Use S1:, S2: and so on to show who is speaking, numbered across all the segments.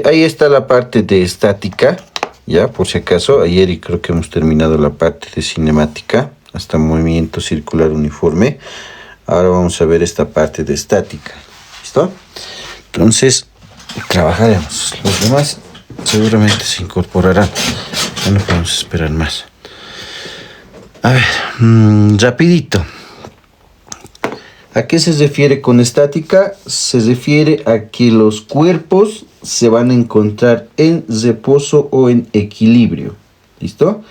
S1: Ahí está la parte de estática, ya, por si acaso. Ayer y creo que hemos terminado la parte de cinemática, hasta movimiento circular uniforme. Ahora vamos a ver esta parte de estática. ¿Listo? Entonces, trabajaremos. Los demás seguramente se incorporarán. Ya no podemos esperar más. A ver, rapidito. ¿A qué se refiere con estática? Se refiere a que los cuerpos se van a encontrar en reposo o en equilibrio. ¿Listo?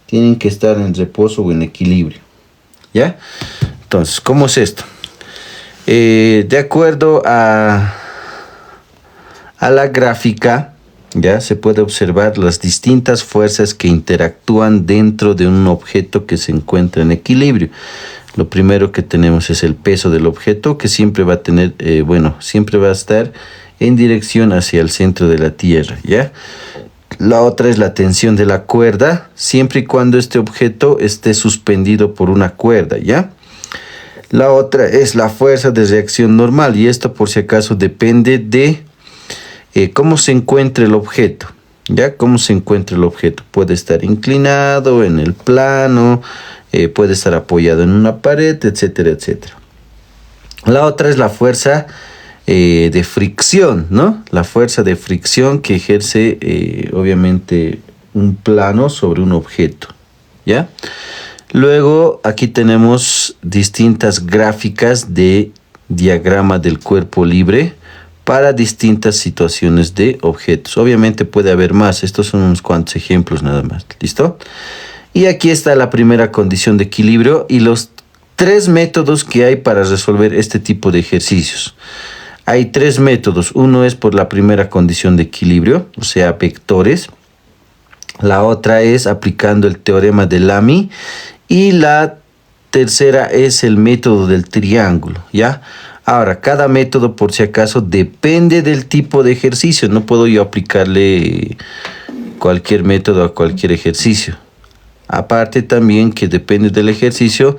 S1: Tienen que estar en reposo o en equilibrio. ¿Ya? Entonces, ¿cómo es esto? De acuerdo a la gráfica, ya se puede observar las distintas fuerzas que interactúan dentro de un objeto que se encuentra en equilibrio. Lo primero que tenemos es el peso del objeto, que siempre va a tener, siempre va a estar en dirección hacia el centro de la Tierra, ¿ya? La otra es la tensión de la cuerda, siempre y cuando este objeto esté suspendido por una cuerda, ¿ya? La otra es la fuerza de reacción normal, y esto por si acaso depende de cómo se encuentra el objeto, ¿ya? Cómo se encuentra el objeto. Puede estar inclinado, en el plano, puede estar apoyado en una pared, etcétera, etcétera. La otra es la fuerza de fricción, ¿no? La fuerza de fricción que ejerce, obviamente, un plano sobre un objeto, ¿ya? Luego, aquí tenemos distintas gráficas de diagrama del cuerpo libre para distintas situaciones de objetos. Obviamente puede haber más. Estos son unos cuantos ejemplos nada más. ¿Listo? Y aquí está la primera condición de equilibrio y los 3 métodos que hay para resolver este tipo de ejercicios. Hay 3 métodos. Uno es por la primera condición de equilibrio, o sea, vectores. La otra es aplicando el teorema de Lamy. Y la tercera es el método del triángulo, ¿ya? Ahora, cada método, por si acaso, depende del tipo de ejercicio. No puedo yo aplicarle cualquier método a cualquier ejercicio. Aparte también que depende del ejercicio,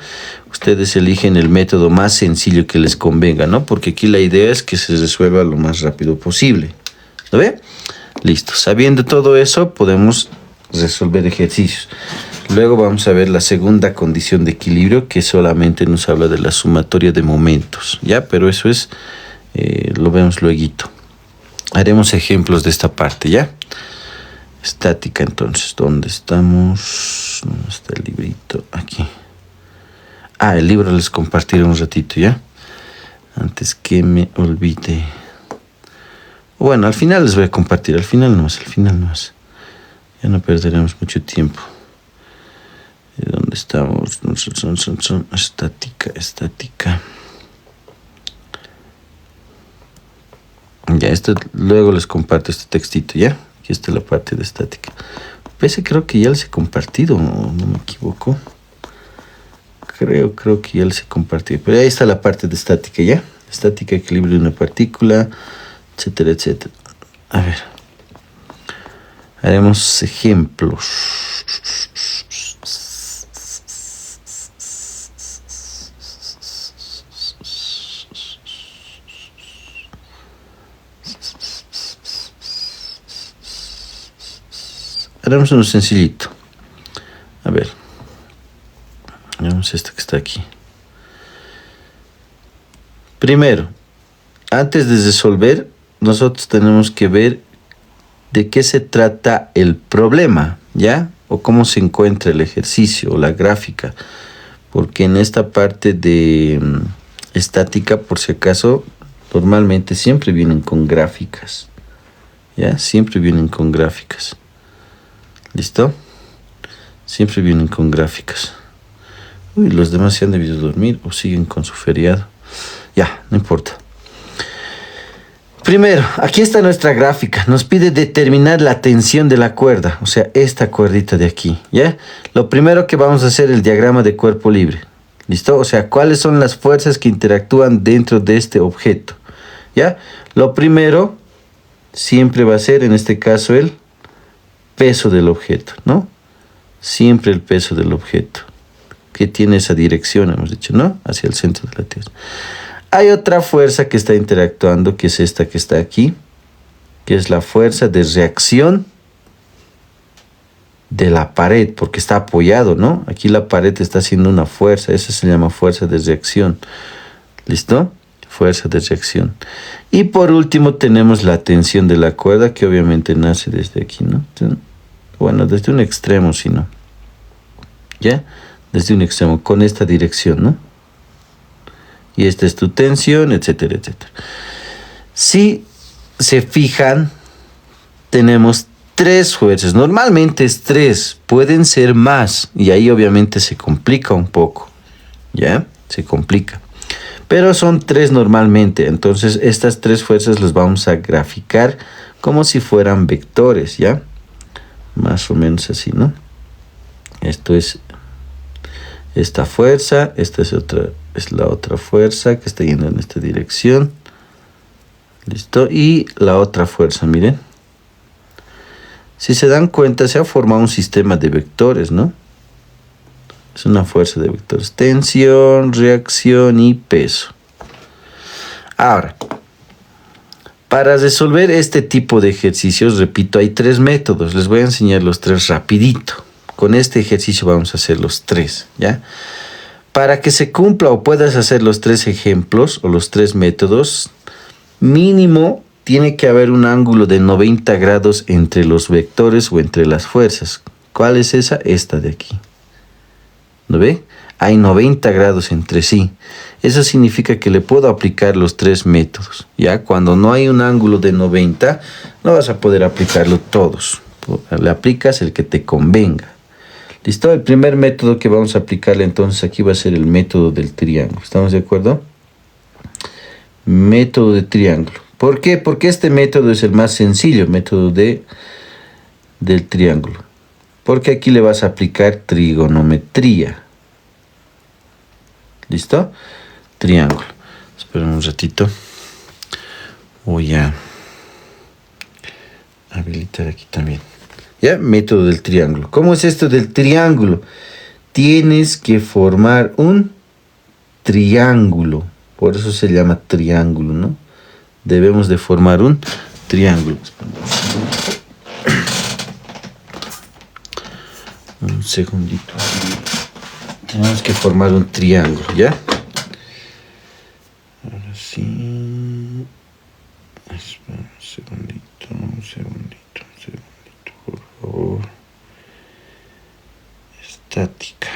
S1: ustedes eligen el método más sencillo que les convenga, ¿no? Porque aquí la idea es que se resuelva lo más rápido posible. ¿Lo ve? Listo. Sabiendo todo eso, podemos resolver ejercicios. Luego vamos a ver la segunda condición de equilibrio, que solamente nos habla de la sumatoria de momentos, ¿ya? Pero eso es, lo vemos lueguito. Haremos ejemplos de esta parte, ¿ya? Estática, entonces, ¿dónde estamos? ¿Dónde está el librito? Aquí. Ah, el libro les compartiré un ratito, ¿ya? Antes que me olvide. Bueno, al final les voy a compartir, al final no más. Ya no perderemos mucho tiempo. ¿Dónde estamos? Estática. Ya, luego les comparto este textito, ¿ya? Aquí está la parte de estática. Pese, creo que ya les he compartido, no me equivoco. Creo que ya les he compartido. Pero ahí está la parte de estática, ¿ya? Estática, equilibrio de una partícula, etcétera, etcétera. A ver. Haremos ejemplos. Haremos uno sencillito. A ver. Veamos este que está aquí. Primero, antes de resolver, nosotros tenemos que ver de qué se trata el problema, ¿ya? O cómo se encuentra el ejercicio o la gráfica. Porque en esta parte de estática, por si acaso, normalmente siempre vienen con gráficas, ¿ya? Siempre vienen con gráficas. ¿Listo? Siempre vienen con gráficas. Uy, los demás se han debido dormir o siguen con su feriado. Ya, no importa. Primero, aquí está nuestra gráfica. Nos pide determinar la tensión de la cuerda, o sea, esta cuerdita de aquí, ¿ya? Lo primero que vamos a hacer es el diagrama de cuerpo libre. ¿Listo? O sea, ¿cuáles son las fuerzas que interactúan dentro de este objeto? ¿Ya? Lo primero siempre va a ser, en este caso, el peso del objeto, ¿no? Siempre el peso del objeto, que tiene esa dirección, hemos dicho, ¿no? Hacia el centro de la Tierra. Hay otra fuerza que está interactuando, que es esta que está aquí, que es la fuerza de reacción de la pared, porque está apoyado, ¿no? Aquí la pared está haciendo una fuerza, eso se llama fuerza de reacción. ¿Listo? Fuerza de reacción. Y por último tenemos la tensión de la cuerda, que obviamente nace desde aquí, ¿no? Bueno, desde un extremo, si no. ¿Ya? Desde un extremo, con esta dirección, ¿no? Y esta es tu tensión, etcétera, etcétera. Si se fijan, tenemos 3 fuerzas. Normalmente es 3, pueden ser más. Y ahí obviamente se complica un poco. ¿Ya? Se complica. Pero son 3 normalmente. Entonces estas 3 fuerzas las vamos a graficar como si fueran vectores. ¿Ya? Más o menos así, ¿no? Esto es esta fuerza. Esta es la otra fuerza que está yendo en esta dirección. ¿Listo? Y la otra fuerza, miren. Si se dan cuenta, se ha formado un sistema de vectores, ¿no? Es una fuerza de vectores. Tensión, reacción y peso. Ahora, para resolver este tipo de ejercicios, repito, hay 3 métodos. Les voy a enseñar los 3 rapidito. Con este ejercicio vamos a hacer los 3, ¿ya? Para que se cumpla o puedas hacer los 3 ejemplos o los 3 métodos, mínimo tiene que haber un ángulo de 90 grados entre los vectores o entre las fuerzas. ¿Cuál es esa? Esta de aquí. ¿No ve? Hay 90 grados entre sí. Eso significa que le puedo aplicar los 3 métodos. ¿Ya? Cuando no hay un ángulo de 90, no vas a poder aplicarlo todos. Le aplicas el que te convenga. ¿Listo? El primer método que vamos a aplicarle entonces aquí va a ser el método del triángulo. ¿Estamos de acuerdo? Método de triángulo. ¿Por qué? Porque este método es el más sencillo, método del triángulo. Porque aquí le vas a aplicar trigonometría. ¿Listo? Triángulo. Esperen un ratito. Voy a habilitar aquí también. ¿Ya? Método del triángulo. ¿Cómo es esto del triángulo? Tienes que formar un triángulo. Por eso se llama triángulo, ¿no? Debemos de formar un triángulo. Un segundito. Tenemos que formar un triángulo, ¿ya? Ahora sí. Espera un segundito, por favor. Estática.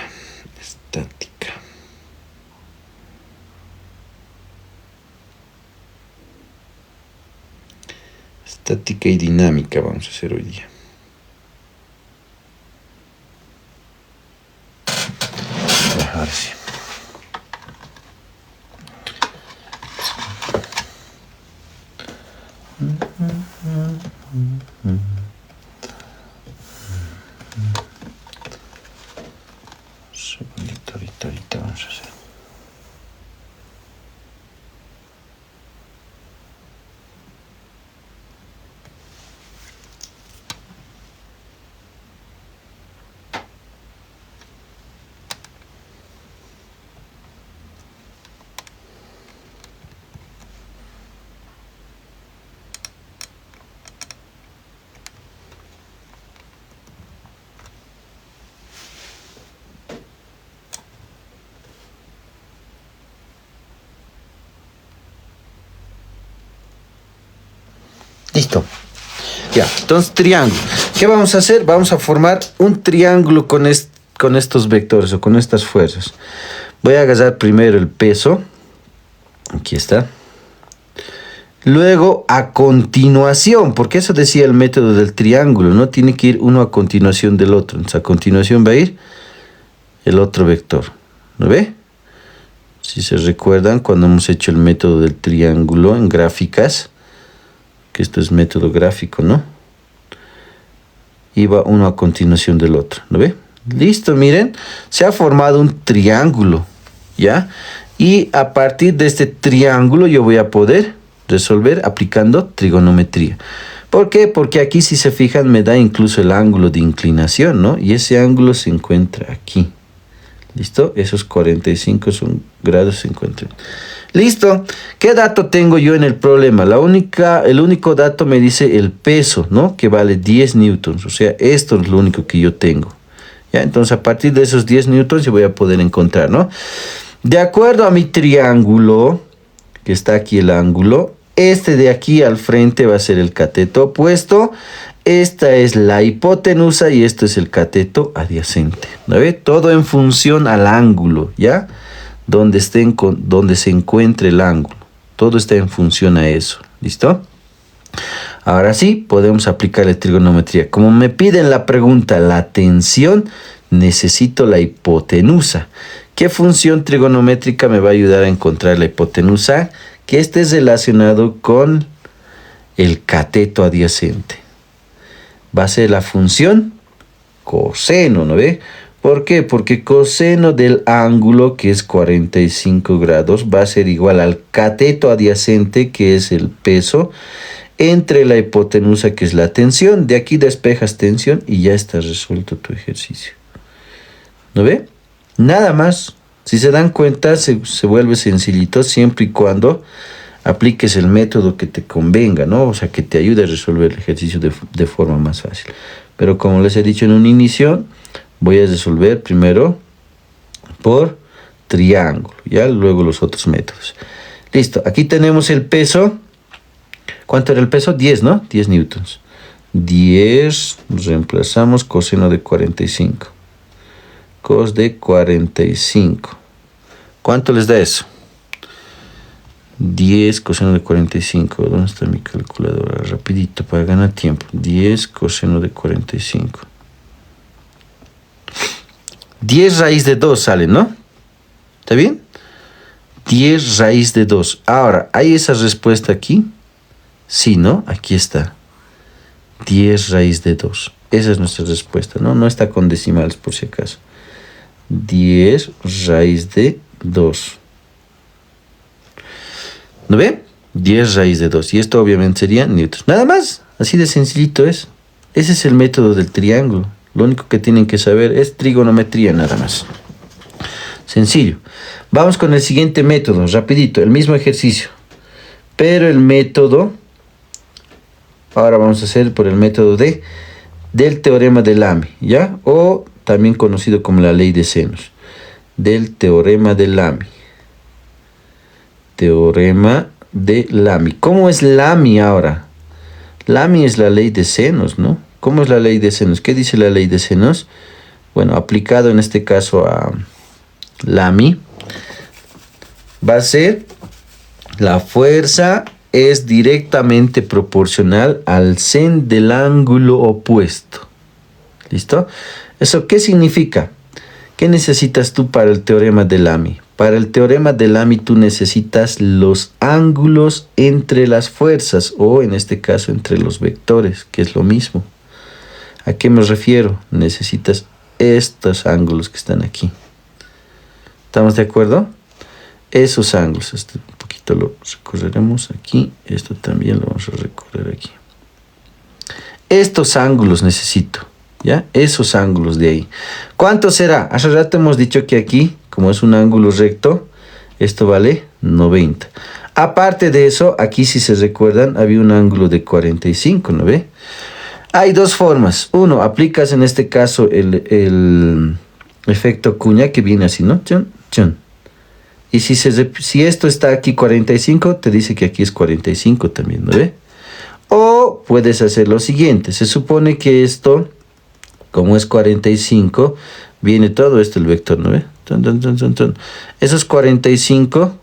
S1: Estática y dinámica vamos a hacer hoy día. Ahora sí. Ahorita vamos a hacer. Listo. Ya, entonces triángulo. ¿Qué vamos a hacer? Vamos a formar un triángulo con estos vectores o con estas fuerzas. Voy a agarrar primero el peso. Aquí está. Luego, a continuación, porque eso decía el método del triángulo, ¿no? Tiene que ir uno a continuación del otro. Entonces, a continuación va a ir el otro vector. ¿Lo ve? Si se recuerdan, cuando hemos hecho el método del triángulo en gráficas, que esto es método gráfico, ¿no? Iba uno a continuación del otro, ¿lo ve? Listo, miren, se ha formado un triángulo, ¿ya? Y a partir de este triángulo yo voy a poder resolver aplicando trigonometría. ¿Por qué? Porque aquí, si se fijan, me da incluso el ángulo de inclinación, ¿no? Y ese ángulo se encuentra aquí. ¿Listo? Esos 45 son grados 50. Listo. ¿Qué dato tengo yo en el problema? El único dato me dice el peso, ¿no? Que vale 10 newtons. O sea, esto es lo único que yo tengo. ¿Ya? Entonces, a partir de esos 10 newtons yo voy a poder encontrar, ¿no? De acuerdo a mi triángulo, que está aquí el ángulo, este de aquí al frente va a ser el cateto opuesto. Esta es la hipotenusa y esto es el cateto adyacente. ¿No ve? Todo en función al ángulo, ¿ya? Donde se encuentre el ángulo. Todo está en función a eso. ¿Listo? Ahora sí, podemos aplicar la trigonometría. Como me piden la pregunta, la tensión, necesito la hipotenusa. ¿Qué función trigonométrica me va a ayudar a encontrar la hipotenusa? Que esté relacionado con el cateto adyacente. Va a ser la función coseno, ¿no ve? ¿Por qué? Porque coseno del ángulo, que es 45 grados, va a ser igual al cateto adyacente, que es el peso, entre la hipotenusa, que es la tensión. De aquí despejas tensión y ya está resuelto tu ejercicio. ¿No ve? Nada más. Si se dan cuenta, se vuelve sencillito siempre y cuando apliques el método que te convenga, ¿no? O sea, que te ayude a resolver el ejercicio de forma más fácil. Pero como les he dicho en un inicio, voy a resolver primero por triángulo, ya luego los otros métodos. Listo, aquí tenemos el peso. ¿Cuánto era el peso? 10, ¿no? 10 newtons. 10, reemplazamos coseno de 45. Cos de 45. ¿Cuánto les da eso? 10 coseno de 45. ¿Dónde está mi calculadora? Rapidito para ganar tiempo. 10 coseno de 45. 10 raíz de 2 sale, ¿no? ¿Está bien? 10 raíz de 2. Ahora, ¿hay esa respuesta aquí? Sí, ¿no? Aquí está. 10 raíz de 2. Esa es nuestra respuesta, ¿no? No está con decimales por si acaso. 10 raíz de 2. ¿No ve? 10 raíz de 2. Y esto obviamente sería newtons. Nada más. Así de sencillito es. Ese es el método del triángulo. Lo único que tienen que saber es trigonometría nada más. Sencillo. Vamos con el siguiente método. Rapidito. El mismo ejercicio. Pero el método... Ahora vamos a hacer por el método del teorema de Lamy. ¿Ya? O también conocido como la ley de senos. Del teorema de Lamy. Teorema de Lamy. ¿Cómo es Lamy ahora? Lamy es la ley de senos, ¿no? ¿Cómo es la ley de senos? ¿Qué dice la ley de senos? Bueno, aplicado en este caso a Lamy, va a ser la fuerza es directamente proporcional al sen del ángulo opuesto. ¿Listo? ¿Eso qué significa? ¿Qué necesitas tú para el teorema de Lamy? Para el teorema de Lamy tú necesitas los ángulos entre las fuerzas, o en este caso entre los vectores, que es lo mismo. ¿A qué me refiero? Necesitas estos ángulos que están aquí. ¿Estamos de acuerdo? Esos ángulos. Este un poquito lo recorreremos aquí. Esto también lo vamos a recorrer aquí. Estos ángulos necesito. ¿Ya? Esos ángulos de ahí. ¿Cuánto será? Hace rato hemos dicho que aquí, como es un ángulo recto, esto vale 90. Aparte de eso, aquí si se recuerdan, había un ángulo de 45, ¿no ve? Hay dos formas. Uno, aplicas en este caso el efecto cuña, que viene así, ¿no? Chun, chun. Y si esto está aquí 45, te dice que aquí es 45 también, ¿no ve? O puedes hacer lo siguiente. Se supone que esto... Como es 45, viene todo esto el vector, ¿no ve? Esos 45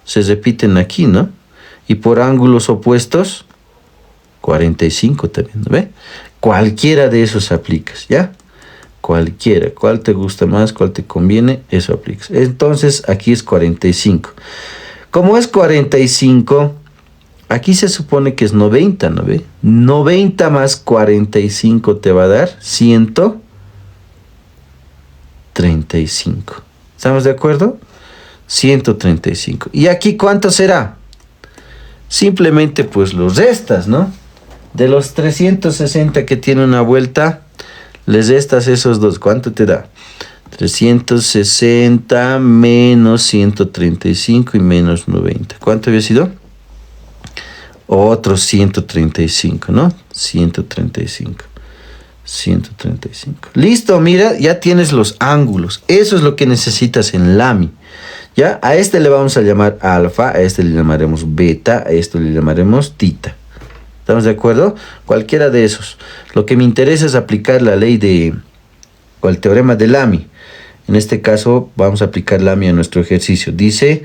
S1: se repiten aquí, ¿no? Y por ángulos opuestos, 45 también, ¿no ve? Cualquiera de esos aplicas, ¿ya? Cualquiera. ¿Cuál te gusta más? ¿Cuál te conviene? Eso aplicas. Entonces, aquí es 45. Como es 45... Aquí se supone que es 90, ¿no ve? 90 más 45 te va a dar 135. ¿Estamos de acuerdo? 135. ¿Y aquí cuánto será? Simplemente pues los restas, ¿no? De los 360 que tiene una vuelta, les restas esos dos. ¿Cuánto te da? 360 menos 135 y menos 90. ¿Cuánto había sido? Otro 135, ¿no? 135. 135. Listo, mira, ya tienes los ángulos. Eso es lo que necesitas en Lamy. ¿Ya? A este le vamos a llamar alfa, a este le llamaremos beta, a esto le llamaremos tita. ¿Estamos de acuerdo? Cualquiera de esos. Lo que me interesa es aplicar la ley o el teorema de Lamy. En este caso vamos a aplicar Lamy a nuestro ejercicio. Dice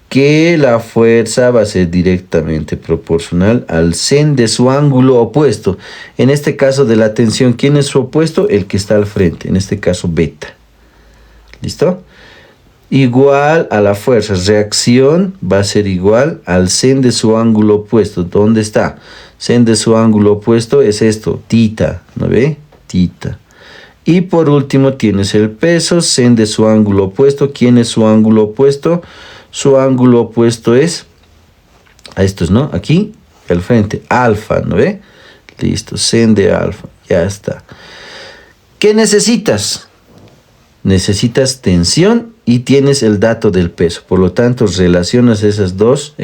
S1: que la fuerza va a ser directamente proporcional al sen de su ángulo opuesto. En este caso de la tensión, ¿quién es su opuesto? El que está al frente, en este caso beta. ¿Listo? Igual a la fuerza. Reacción va a ser igual al sen de su ángulo opuesto. ¿Dónde está? Sen de su ángulo opuesto es esto, tita, ¿no ve? Tita. Y por último tienes el peso, sen de su ángulo opuesto. ¿Quién es su ángulo opuesto? Su ángulo opuesto es a estos, ¿no? Aquí, al frente, alfa, ¿no ve? Listo, sen de alfa, ya está. ¿Qué necesitas? Necesitas tensión y tienes el dato del peso. Por lo tanto, relacionas esas dos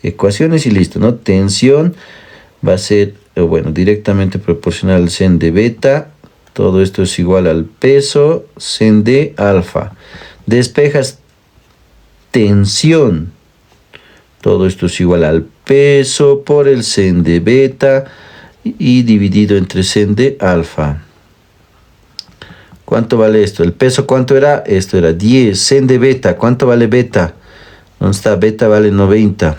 S1: ecuaciones y listo, ¿no? Tensión va a ser, bueno, directamente proporcional al sen de beta. Todo esto es igual al peso, sen de alfa. Despejas tensión. Todo esto es igual al peso por el sen de beta y dividido entre sen de alfa. ¿Cuánto vale esto? ¿El peso cuánto era? Esto era 10. Sen de beta. ¿Cuánto vale beta? ¿Dónde está? Beta vale 90.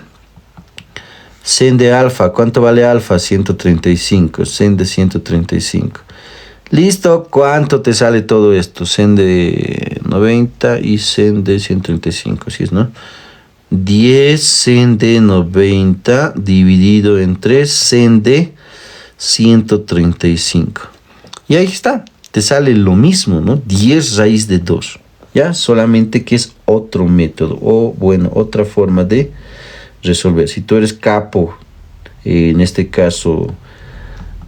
S1: Sen de alfa. ¿Cuánto vale alfa? 135. Sen de 135. Listo. ¿Cuánto te sale todo esto? Sen de 90 y sen de 135. ¿Sí es, no? 10 sen de 90 dividido entre sen de 135. Y ahí está. Te sale lo mismo, ¿no? 10 raíz de 2. ¿Ya? Solamente que es otro método. O, bueno, otra forma de resolver. Si tú eres capo, en este caso,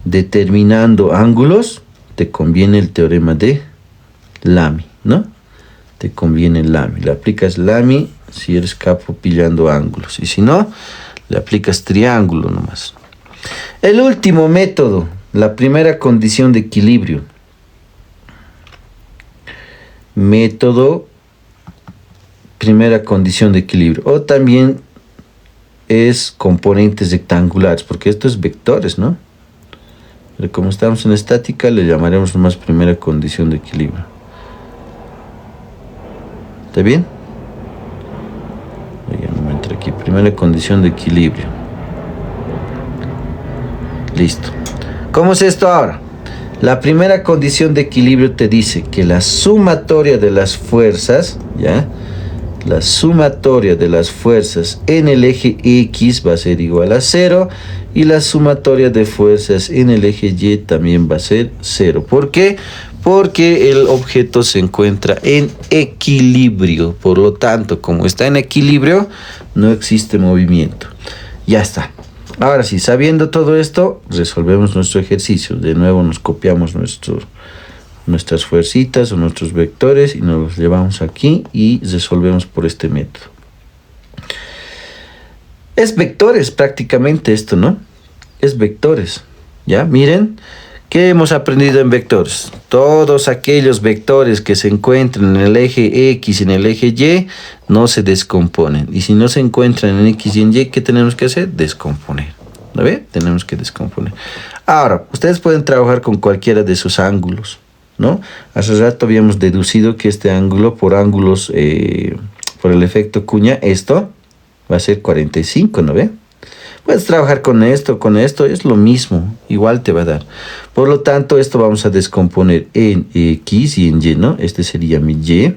S1: determinando ángulos, te conviene el teorema de Lamy, ¿no? Te conviene Lamy. Le aplicas Lamy si eres capo pillando ángulos. Y si no, le aplicas triángulo nomás. El último método, la primera condición de equilibrio. Método, primera condición de equilibrio. O también es componentes rectangulares, porque esto es vectores, ¿no? Pero como estamos en estática, le llamaremos nomás primera condición de equilibrio. ¿Está bien? Ya no me entra aquí. Primera condición de equilibrio. Listo. ¿Cómo es esto ahora? La primera condición de equilibrio te dice que la sumatoria de las fuerzas, ¿ya? La sumatoria de las fuerzas en el eje X va a ser igual a 0 y la sumatoria de fuerzas en el eje Y también va a ser 0. ¿Por qué? Porque el objeto se encuentra en equilibrio. Por lo tanto, como está en equilibrio, no existe movimiento. Ya está. Ahora sí, sabiendo todo esto, resolvemos nuestro ejercicio. De nuevo nos copiamos nuestras fuercitas o nuestros vectores y nos los llevamos aquí y resolvemos por este método. Es vectores prácticamente esto, ¿no? Es vectores. ¿Ya? Miren, ¿qué hemos aprendido en vectores? Todos aquellos vectores que se encuentran en el eje X y en el eje Y no se descomponen. Y si no se encuentran en X y en Y, ¿qué tenemos que hacer? Descomponer. ¿Lo ve? Tenemos que descomponer. Ahora, ustedes pueden trabajar con cualquiera de sus ángulos, ¿no? Hace rato habíamos deducido que este ángulo, por ángulos, por el efecto cuña, esto va a ser 45, ¿no ve? Puedes trabajar con esto, es lo mismo, igual te va a dar. Por lo tanto, esto vamos a descomponer en X y en Y, ¿no? Este sería mi Y.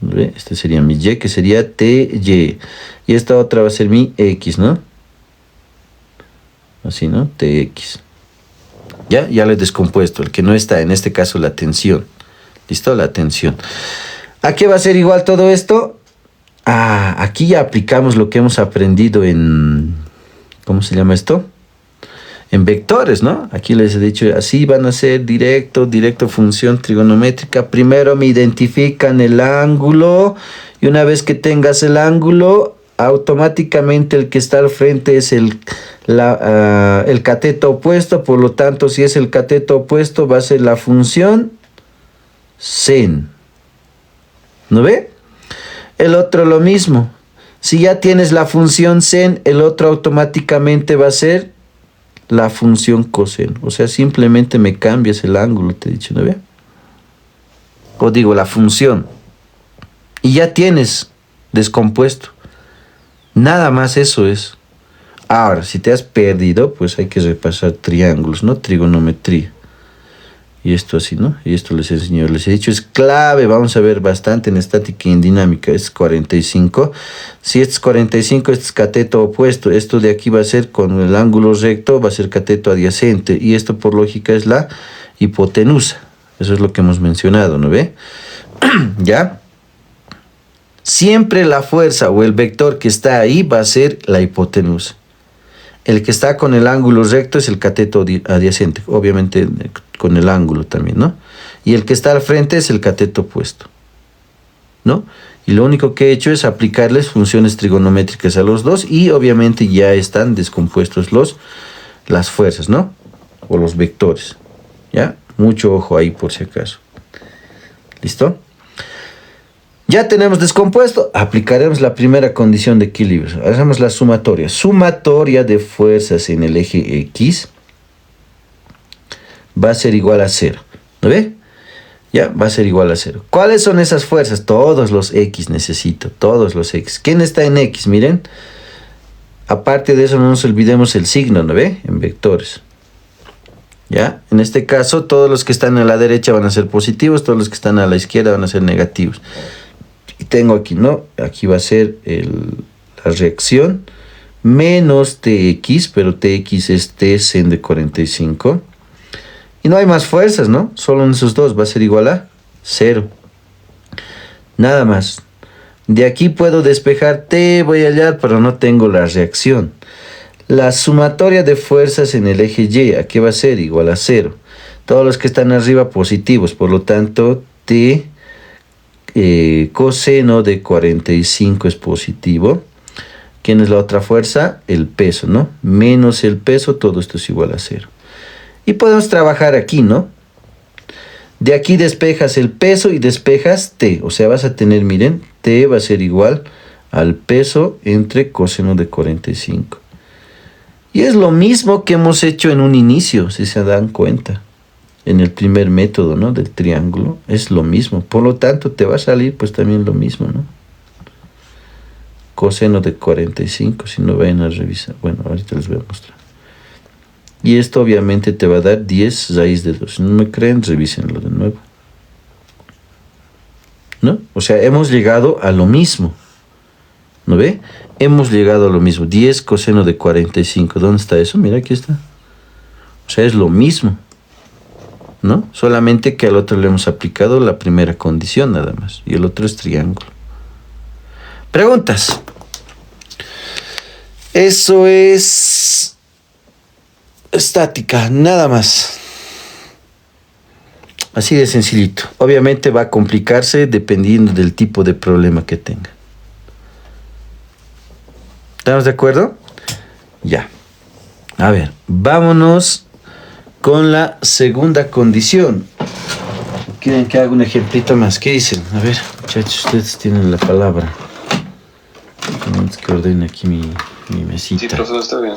S1: ¿Ve? Este sería mi Y, que sería TY. Y esta otra va a ser mi X, ¿no? Así, ¿no? TX. Ya lo he descompuesto. El que no está, en este caso, la tensión. ¿Listo? La tensión. ¿A qué va a ser igual todo esto? Aquí ya aplicamos lo que hemos aprendido en... ¿Cómo se llama esto? en vectores, ¿no? Aquí les he dicho, así van a ser directo, función trigonométrica. Primero me identifican el ángulo y una vez que tengas el ángulo, automáticamente el que está al frente es el cateto opuesto. Por lo tanto, si es el cateto opuesto, va a ser la función sen. ¿No ve? El otro lo mismo. Si ya tienes la función sen, el otro automáticamente va a ser la función coseno. O sea, simplemente me cambias el ángulo, te he dicho, ¿no ve? O digo, la función. Y ya tienes descompuesto. Nada más eso es. Ahora, si te has perdido, pues hay que repasar triángulos, ¿no? Trigonometría. Y esto así, ¿no? Y esto les enseño, les he dicho, es clave. Vamos a ver bastante en estática y en dinámica. Es 45. Si este es 45, este es cateto opuesto. Esto de aquí va a ser con el ángulo recto, va a ser cateto adyacente. Y esto por lógica es la hipotenusa. Eso es lo que hemos mencionado, ¿no ve? ¿Ya? Siempre la fuerza o el vector que está ahí va a ser la hipotenusa. El que está con el ángulo recto es el cateto adyacente, obviamente con el ángulo también, ¿no? Y el que está al frente es el cateto opuesto, ¿no? Y lo único que he hecho es aplicarles funciones trigonométricas a los dos y obviamente ya están descompuestos las fuerzas, ¿no? O los vectores, ¿ya? Mucho ojo ahí por si acaso. ¿Listo? Ya tenemos descompuesto, aplicaremos la primera condición de equilibrio. Hacemos la sumatoria. Sumatoria de fuerzas en el eje X va a ser igual a 0. ¿No ve? Ya, va a ser igual a 0. ¿Cuáles son esas fuerzas? Todos los X necesito, todos los X. ¿Quién está en X? Miren. Aparte de eso, no nos olvidemos el signo, ¿no ve? En vectores. ¿Ya? En este caso, todos los que están a la derecha van a ser positivos, todos los que están a la izquierda van a ser negativos. Y tengo aquí, ¿no? Aquí va a ser la reacción menos Tx, pero Tx es T sen de 45. Y no hay más fuerzas, ¿no? Solo en esos dos va a ser igual a 0. Nada más. De aquí puedo despejar T, voy a hallar, pero no tengo la reacción. La sumatoria de fuerzas en el eje Y, ¿a qué va a ser? Igual a 0. Todos los que están arriba positivos, por lo tanto, T coseno de 45 es positivo. ¿Quién es la otra fuerza? El peso, ¿no? Menos el peso, todo esto es igual a 0. Y podemos trabajar aquí, ¿no? De aquí despejas el peso y despejas T. O sea, vas a tener, miren, T va a ser igual al peso entre coseno de 45. Y es lo mismo que hemos hecho en un inicio, si se dan cuenta. En el primer método, ¿no? Del triángulo. Es lo mismo. Por lo tanto, te va a salir pues también lo mismo, ¿no? Coseno de 45, si no vayan a revisar. Bueno, ahorita les voy a mostrar. Y esto obviamente te va a dar 10 raíz de 2. Si no me creen, revísenlo de nuevo. ¿No? O sea, hemos llegado a lo mismo. ¿No ve? Hemos llegado a lo mismo. 10 coseno de 45. ¿Dónde está eso? Mira, aquí está. O sea, es lo mismo, ¿no? Solamente que al otro le hemos aplicado la primera condición nada más. Y el otro es triángulo. Preguntas. Eso es estática, nada más. Así de sencillito. Obviamente va a complicarse dependiendo del tipo de problema que tenga. ¿Estamos de acuerdo? Ya. A ver, vámonos con la segunda condición. ¿Quieren que haga un ejemplito más? ¿Qué dicen? A ver, muchachos, ustedes tienen la palabra. Antes que ordene aquí mi mesita.
S2: Sí, profesor, está bien.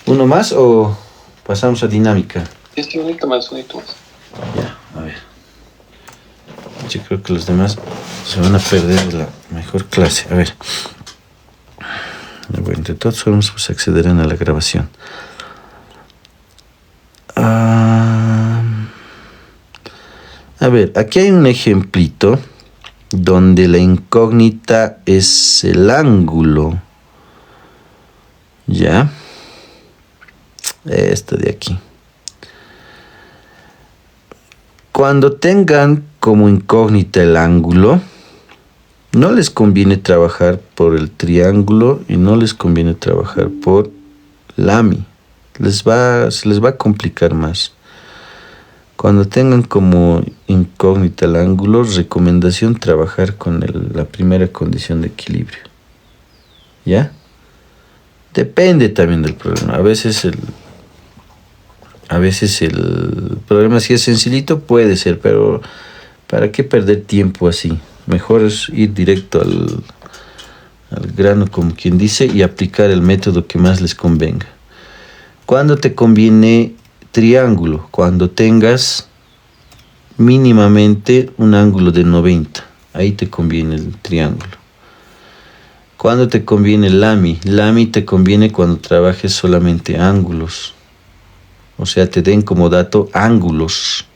S1: ¿Uno más o pasamos a dinámica?
S2: Sí, un hito más.
S1: Ya, a ver. Yo creo que los demás se van a perder la mejor clase. A ver. Bueno, entre todos formas pues accederán a la grabación. A ver, aquí hay un ejemplito donde la incógnita es el ángulo. ¿Ya? Esto de aquí. Cuando tengan como incógnita el ángulo, no les conviene trabajar por el triángulo y no les conviene trabajar por se les va a complicar más. Cuando tengan como incógnita el ángulo, recomendación trabajar con la primera condición de equilibrio. ¿Ya? Depende también del problema. A veces el problema, si es sencillito, puede ser, pero ¿para qué perder tiempo así? Mejor es ir directo al grano, como quien dice, y aplicar el método que más les convenga. ¿Cuándo te conviene triángulo? Cuando tengas mínimamente un ángulo de 90. Ahí te conviene el triángulo. ¿Cuándo te conviene Lami? Lami te conviene cuando trabajes solamente ángulos. O sea, te den como dato ángulos.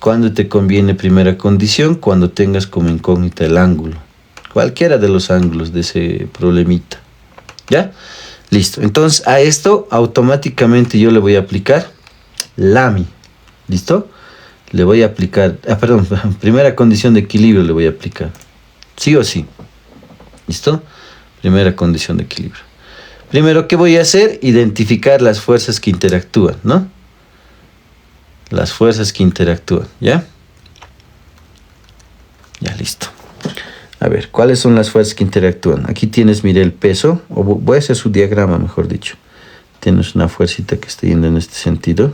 S1: ¿Cuándo te conviene primera condición? Cuando tengas como incógnita el ángulo. Cualquiera de los ángulos de ese problemita. ¿Ya? Listo. Entonces a esto automáticamente yo le voy a aplicar Lami. ¿Listo? Le voy a aplicar, primera condición de equilibrio le voy a aplicar. Sí o sí. ¿Listo? Primera condición de equilibrio. Primero, ¿qué voy a hacer? Identificar las fuerzas que interactúan, ¿no? Las fuerzas que interactúan, ¿ya? Ya, listo. A ver, ¿cuáles son las fuerzas que interactúan? Aquí tienes, mire, el peso, o voy a hacer su diagrama, mejor dicho. Tienes una fuercita que está yendo en este sentido.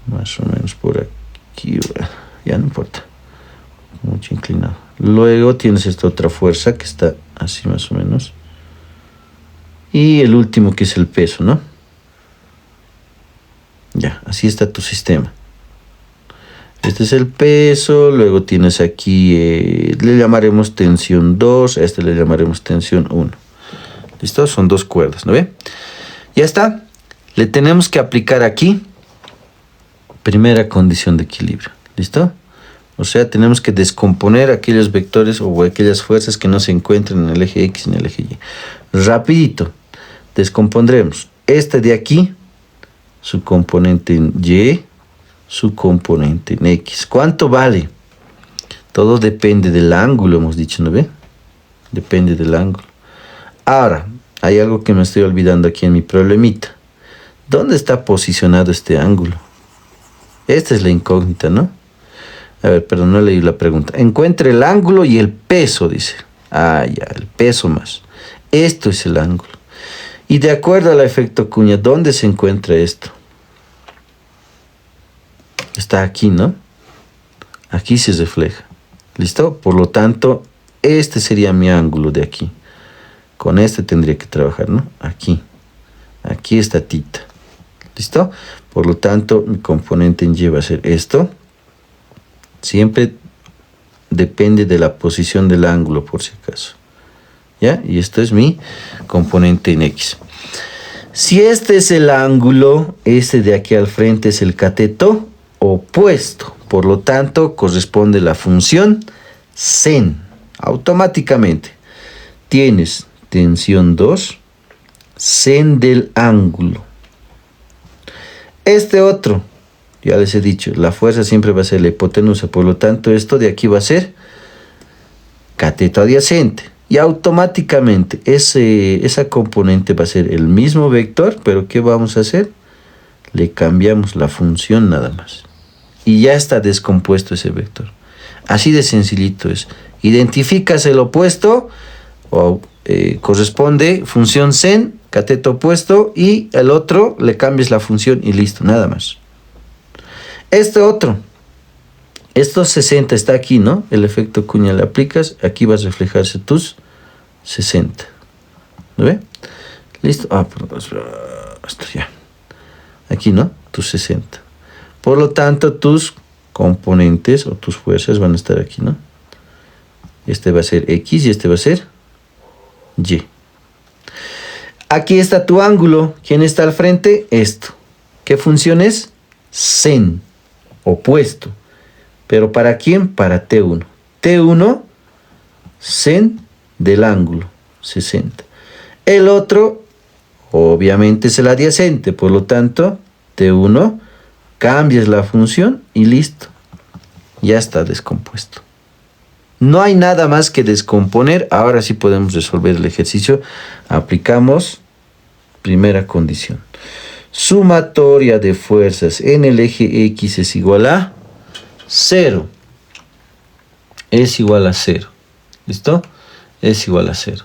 S1: Más o menos por aquí, bueno, ya no importa. Mucho inclinado. Luego tienes esta otra fuerza que está así más o menos. Y el último que es el peso, ¿no? Ya, así está tu sistema. Este es el peso, luego tienes aquí, le llamaremos tensión 2, a este le llamaremos tensión 1. ¿Listo? Son dos cuerdas, ¿no ve? Ya está. Le tenemos que aplicar aquí primera condición de equilibrio. ¿Listo? O sea, tenemos que descomponer aquellos vectores o aquellas fuerzas que no se encuentran en el eje X y en el eje Y. Rapidito. Descompondremos este de aquí, su componente en Y, su componente en X. ¿Cuánto vale? Todo depende del ángulo, hemos dicho, ¿no ve? Depende del ángulo. Ahora, hay algo que me estoy olvidando aquí en mi problemita. ¿Dónde está posicionado este ángulo? Esta es la incógnita, ¿no? A ver, perdón, no leí la pregunta. Encuentre el ángulo y el peso, dice. Ah, ya, el peso más. Esto es el ángulo. Y de acuerdo al efecto cuña, ¿dónde se encuentra esto? Está aquí, ¿no? Aquí se refleja. ¿Listo? Por lo tanto, este sería mi ángulo de aquí. Con este tendría que trabajar, ¿no? Aquí. Aquí está tita. ¿Listo? Por lo tanto, mi componente en Y va a ser esto. Siempre depende de la posición del ángulo, por si acaso. ¿Ya? Y esto es mi componente en X. Si este es el ángulo, este de aquí al frente es el cateto opuesto. Por lo tanto, corresponde la función sen. Automáticamente tienes tensión 2, sen del ángulo. Este otro, ya les he dicho, la fuerza siempre va a ser la hipotenusa. Por lo tanto, esto de aquí va a ser cateto adyacente. Y automáticamente esa componente va a ser el mismo vector, pero ¿qué vamos a hacer? Le cambiamos la función nada más. Y ya está descompuesto ese vector. Así de sencillito es. Identificas el opuesto, o corresponde función sen, cateto opuesto, y el otro le cambias la función y listo, nada más. Este otro. Estos 60 está aquí, ¿no? El efecto cuña le aplicas, aquí va a reflejarse tus 60. ¿No ve? Listo. Ah, perdón. Esto ya. Aquí, ¿no? Tus 60. Por lo tanto, tus componentes o tus fuerzas van a estar aquí, ¿no? Este va a ser X y este va a ser Y. Aquí está tu ángulo. ¿Quién está al frente? Esto. ¿Qué función es? Sen. Opuesto. ¿Pero para quién? Para T1. T1, sen del ángulo, 60. El otro, obviamente, es el adyacente. Por lo tanto, T1, cambias la función y listo. Ya está descompuesto. No hay nada más que descomponer. Ahora sí podemos resolver el ejercicio. Aplicamos Primera condición. Sumatoria de fuerzas en el eje X es igual a 0. Es igual a 0. ¿Listo? Es igual a 0.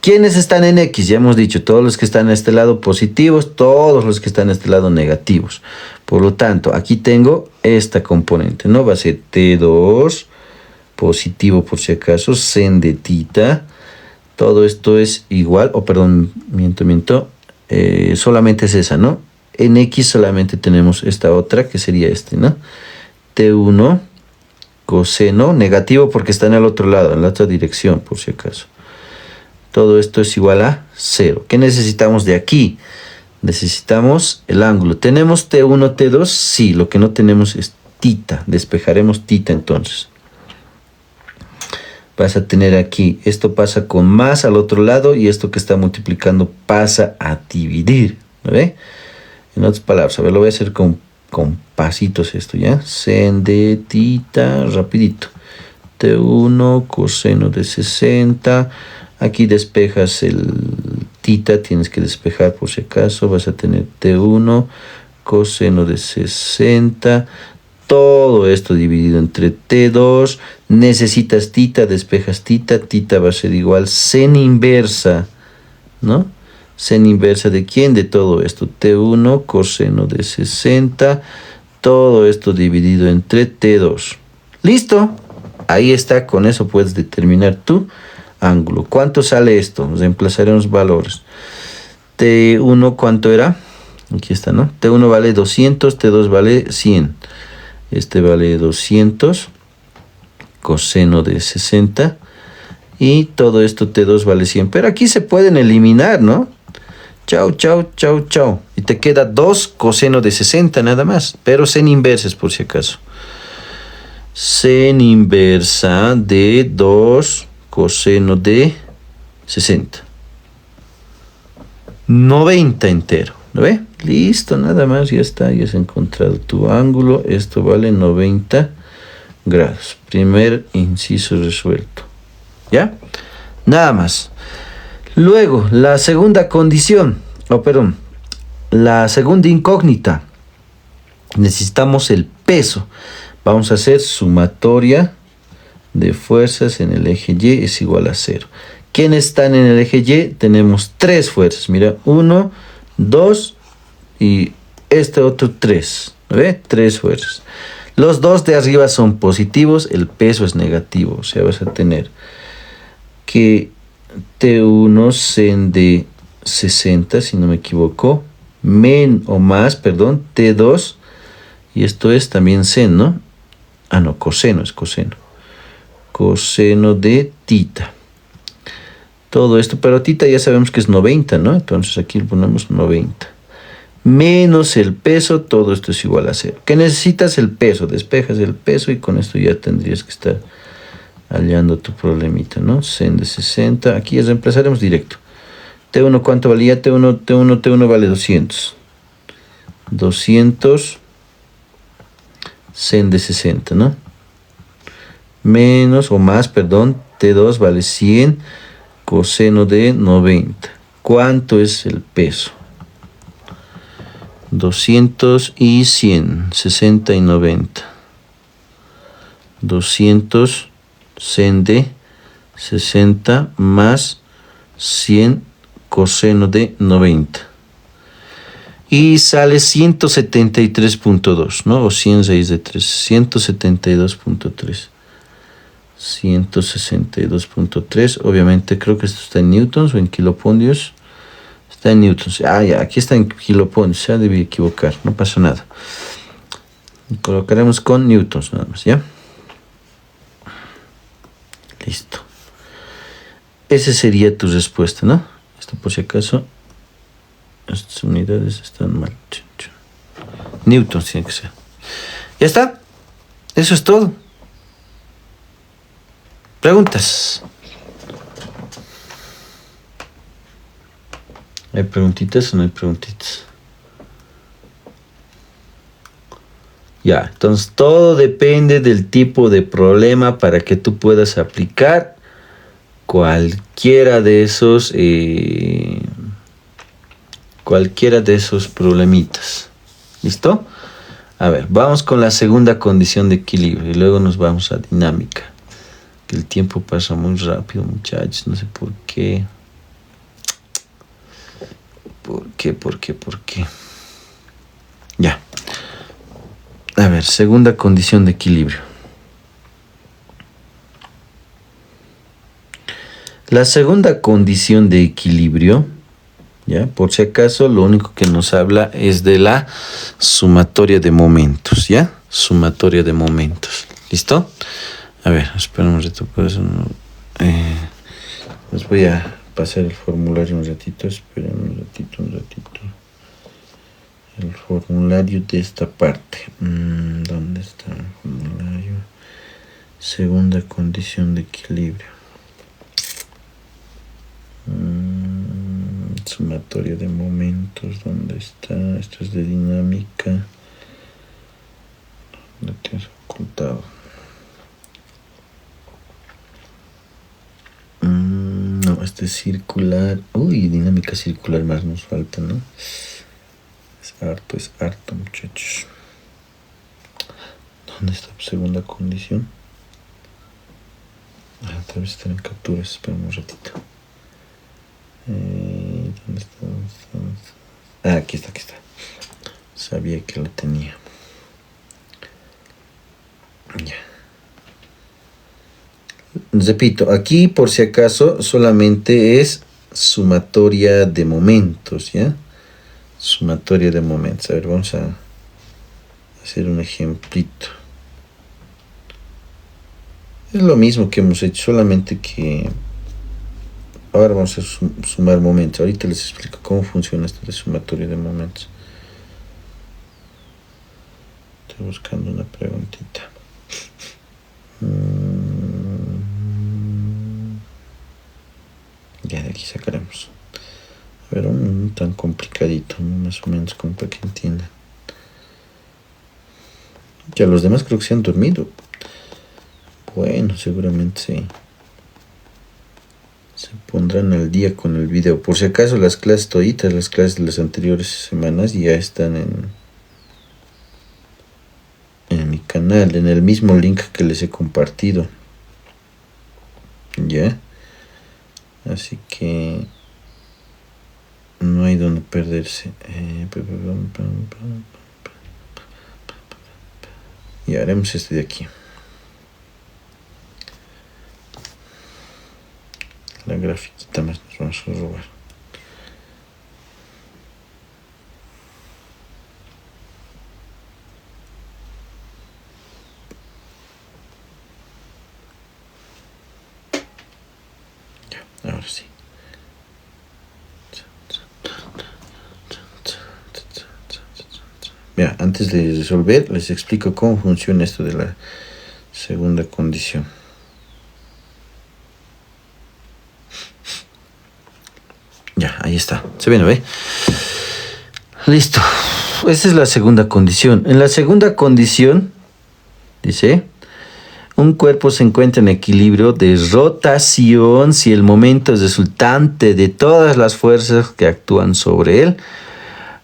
S1: ¿Quiénes están en X? Ya hemos dicho, todos los que están a este lado positivos, todos los que están a este lado negativos. Por lo tanto, aquí tengo esta componente, ¿no? Va a ser T2 positivo por si acaso, sen de tita. Todo esto es igual, miento. Solamente es esa, ¿no? En X solamente tenemos esta otra, que sería este, ¿no? T1 coseno, negativo porque está en el otro lado, en la otra dirección, por si acaso. Todo esto es igual a 0. ¿Qué necesitamos de aquí? Necesitamos el ángulo. ¿Tenemos T1, T2? Sí, lo que no tenemos es tita. Despejaremos tita entonces. Vas a tener aquí, esto pasa con más al otro lado y esto que está multiplicando pasa a dividir. ¿Lo ve? En otras palabras, a ver, lo voy a hacer con pasitos esto, ¿ya? Sen de tita, rapidito. T1 coseno de 60. Aquí despejas el tita, tienes que despejar por si acaso. Vas a tener T1 coseno de 60. Todo esto dividido entre T2. Necesitas tita, despejas tita. Tita va a ser igual sen inversa, ¿no? Sen inversa ¿de quién? De todo esto. T1 coseno de 60. Todo esto dividido entre T2. ¿Listo? Ahí está, con eso puedes determinar tu ángulo. ¿Cuánto sale esto? Reemplazaremos valores. T1, ¿cuánto era? Aquí está, ¿no? T1 vale 200, T2 vale 100. Este vale 200 coseno de 60. Y todo esto T2 vale 100. Pero aquí se pueden eliminar, ¿no? Chau. Y te queda 2 coseno de 60 nada más. Pero sen inversa por si acaso. Sen inversa de 2 coseno de 60. 90 entero. ¿Lo ve? Listo, nada más, ya está. Ya has encontrado tu ángulo. Esto vale 90 grados. Primer inciso resuelto. ¿Ya? Nada más. Luego, la segunda condición. La segunda incógnita. Necesitamos el peso. Vamos a hacer sumatoria de fuerzas en el eje Y es igual a 0. ¿Quiénes están en el eje Y? Tenemos 3 fuerzas. Mira, 1, 2 y este otro 3. ¿Ve? 3 fuerzas. Los dos de arriba son positivos, el peso es negativo. O sea, vas a tener que T1 sen de 60, si no me equivoco, T2, y esto es también sen, ¿no? No, coseno, es coseno. Coseno de tita. Todo esto, pero tita ya sabemos que es 90, ¿no? Entonces aquí le ponemos 90. Menos el peso, todo esto es igual a 0. ¿Qué necesitas? El peso. Despejas el peso y con esto ya tendrías que estar hallando tu problemita, ¿no? Sen de 60. Aquí ya reemplazaremos directo. T1, ¿cuánto valía? T1 vale 200. 200 sen de 60, ¿no? T2 vale 100 coseno de 90. ¿Cuánto es el peso? 200 y 100, 60 y 90. 200 sen de 60 más 100 coseno de 90. Y sale 173.2, ¿no? O 100 raíz de 3, 172.3. 162.3, obviamente creo que esto está en newtons o en kiloponios. Está en newtons. Ya, aquí está en kiloponios, ya debí equivocar, no pasa nada. Colocaremos con newtons nada más, ¿ya? Listo. Esa sería tu respuesta, ¿no? Esto por si acaso, estas unidades están mal. Newtons tiene que ser. ¿Ya está? Eso es todo. ¿Preguntas? ¿Hay preguntitas o no hay preguntitas? Ya, entonces todo depende del tipo de problema para que tú puedas aplicar cualquiera de esos problemitas. ¿Listo? A ver, vamos con la segunda condición de equilibrio y luego nos vamos a dinámica. Que el tiempo pasa muy rápido, muchachos, no sé por qué. ¿Por qué? Ya. A ver, segunda condición de equilibrio. La segunda condición de equilibrio, ya, por si acaso, lo único que nos habla es de la sumatoria de momentos, ¿ya? Sumatoria de momentos. ¿Listo? A ver, espera un rato, por eso no, les voy a pasar el formulario un ratito, esperen un ratito. El formulario de esta parte. ¿Dónde está el formulario? Segunda condición de equilibrio. Sumatoria de momentos. ¿Dónde está? Esto es de dinámica. ¿Dónde tienes ocultado? No, este es circular. Uy, dinámica circular más nos falta, ¿no? Es harto, muchachos. ¿Dónde está la segunda condición? Tal vez están en capturas. Espera un ratito. ¿Dónde está? Aquí está. Sabía que la tenía. Ya. Repito, aquí por si acaso solamente es sumatoria de momentos, ¿ya? Sumatoria de momentos. A ver, vamos a hacer un ejemplito. Es lo mismo que hemos hecho, solamente que ahora vamos a sumar momentos. Ahorita les explico cómo funciona esto de sumatoria de momentos. Estoy buscando una preguntita. Ya de aquí sacaremos. A ver, un tan complicadito, más o menos como para que entiendan. Ya los demás creo que se han dormido. Bueno, seguramente sí. Se pondrán al día con el video. Por si acaso las clases toditas, las clases de las anteriores semanas ya están en mi canal, en el mismo link que les he compartido. ¿Ya? Así que no hay donde perderse. Y haremos este de aquí. La grafiquita más nos vamos a robar. Ya, ahora sí. Mira, antes de resolver, les explico cómo funciona esto de la segunda condición. Ya, ahí está. ¿Se ve, no ve? Listo. Esa es la segunda condición. En la segunda condición, dice, un cuerpo se encuentra en equilibrio de rotación si el momento es resultante de todas las fuerzas que actúan sobre él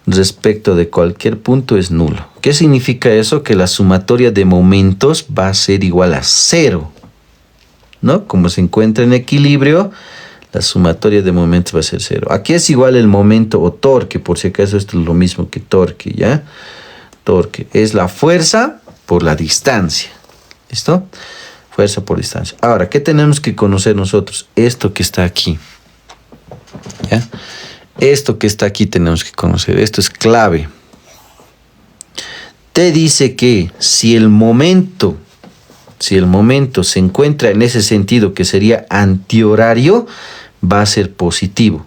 S1: respecto de cualquier punto es nulo. ¿Qué significa eso? Que la sumatoria de momentos va a ser igual a 0, ¿no? Como se encuentra en equilibrio, la sumatoria de momentos va a ser 0. Aquí es igual el momento o torque, por si acaso esto es lo mismo que torque, ¿ya? Torque es la fuerza por la distancia. ¿Listo? Fuerza por distancia. Ahora, ¿qué tenemos que conocer nosotros? Esto que está aquí. ¿Ya? Esto que está aquí tenemos que conocer. Esto es clave. Te dice que si el momento se encuentra en ese sentido que sería antihorario, va a ser positivo.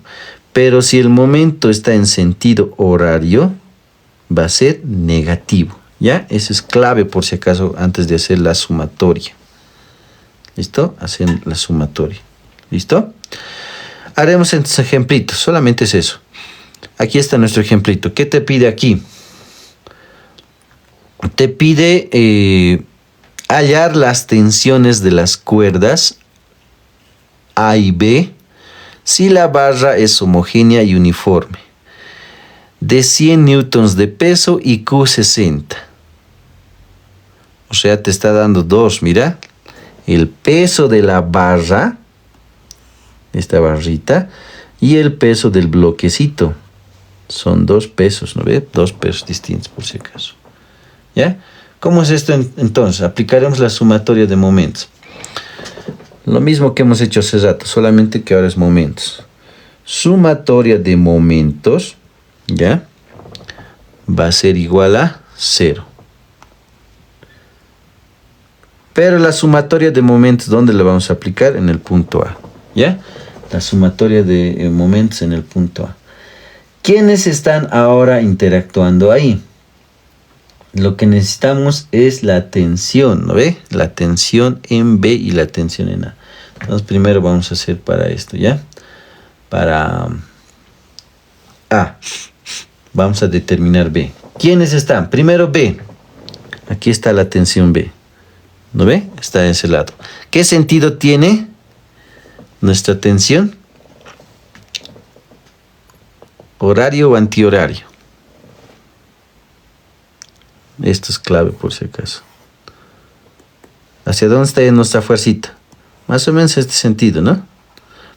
S1: Pero si el momento está en sentido horario, va a ser negativo. ¿Ya? Eso es clave por si acaso antes de hacer la sumatoria. ¿Listo? Hacen la sumatoria. ¿Listo? Haremos estos ejemplitos. Solamente es eso. Aquí está nuestro ejemplito. ¿Qué te pide aquí? Te pide hallar las tensiones de las cuerdas A y B si la barra es homogénea y uniforme, de 100 newtons de peso y Q 60. O sea, te está dando dos, mira. El peso de la barra, esta barrita, y el peso del bloquecito. Son dos pesos, ¿no ve? Dos pesos distintos, por si acaso. ¿Ya? ¿Cómo es esto entonces? Aplicaremos la sumatoria de momentos. Lo mismo que hemos hecho hace rato, solamente que ahora es momentos. Sumatoria de momentos, ¿ya? Va a ser igual a 0. Pero la sumatoria de momentos, ¿dónde la vamos a aplicar? En el punto A, ¿ya? La sumatoria de momentos en el punto A. ¿Quiénes están ahora interactuando ahí? Lo que necesitamos es la tensión, ¿no ve? La tensión en B y la tensión en A. Entonces primero vamos a hacer para esto, ¿ya? Para A. Vamos a determinar B. ¿Quiénes están? Primero B. Aquí está la tensión B. ¿No ve? Está de ese lado. ¿Qué sentido tiene nuestra tensión? ¿Horario o antihorario? Esto es clave por si acaso. ¿Hacia dónde está nuestra fuercita? Más o menos este sentido, ¿no?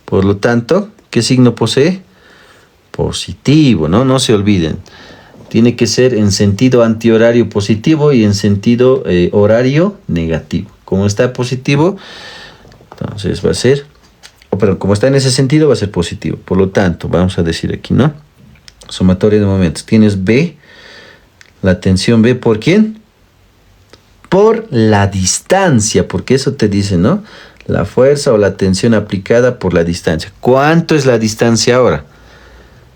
S1: Por lo tanto, ¿qué signo posee? Positivo, ¿no? No se olviden. Tiene que ser en sentido antihorario positivo y en sentido horario negativo. Como está positivo, entonces va a ser, pero como está en ese sentido, va a ser positivo. Por lo tanto, vamos a decir aquí, ¿no? Sumatoria de momentos. Tienes B, la tensión B, ¿por quién? Por la distancia, porque eso te dice, ¿no? La fuerza o la tensión aplicada por la distancia. ¿Cuánto es la distancia ahora?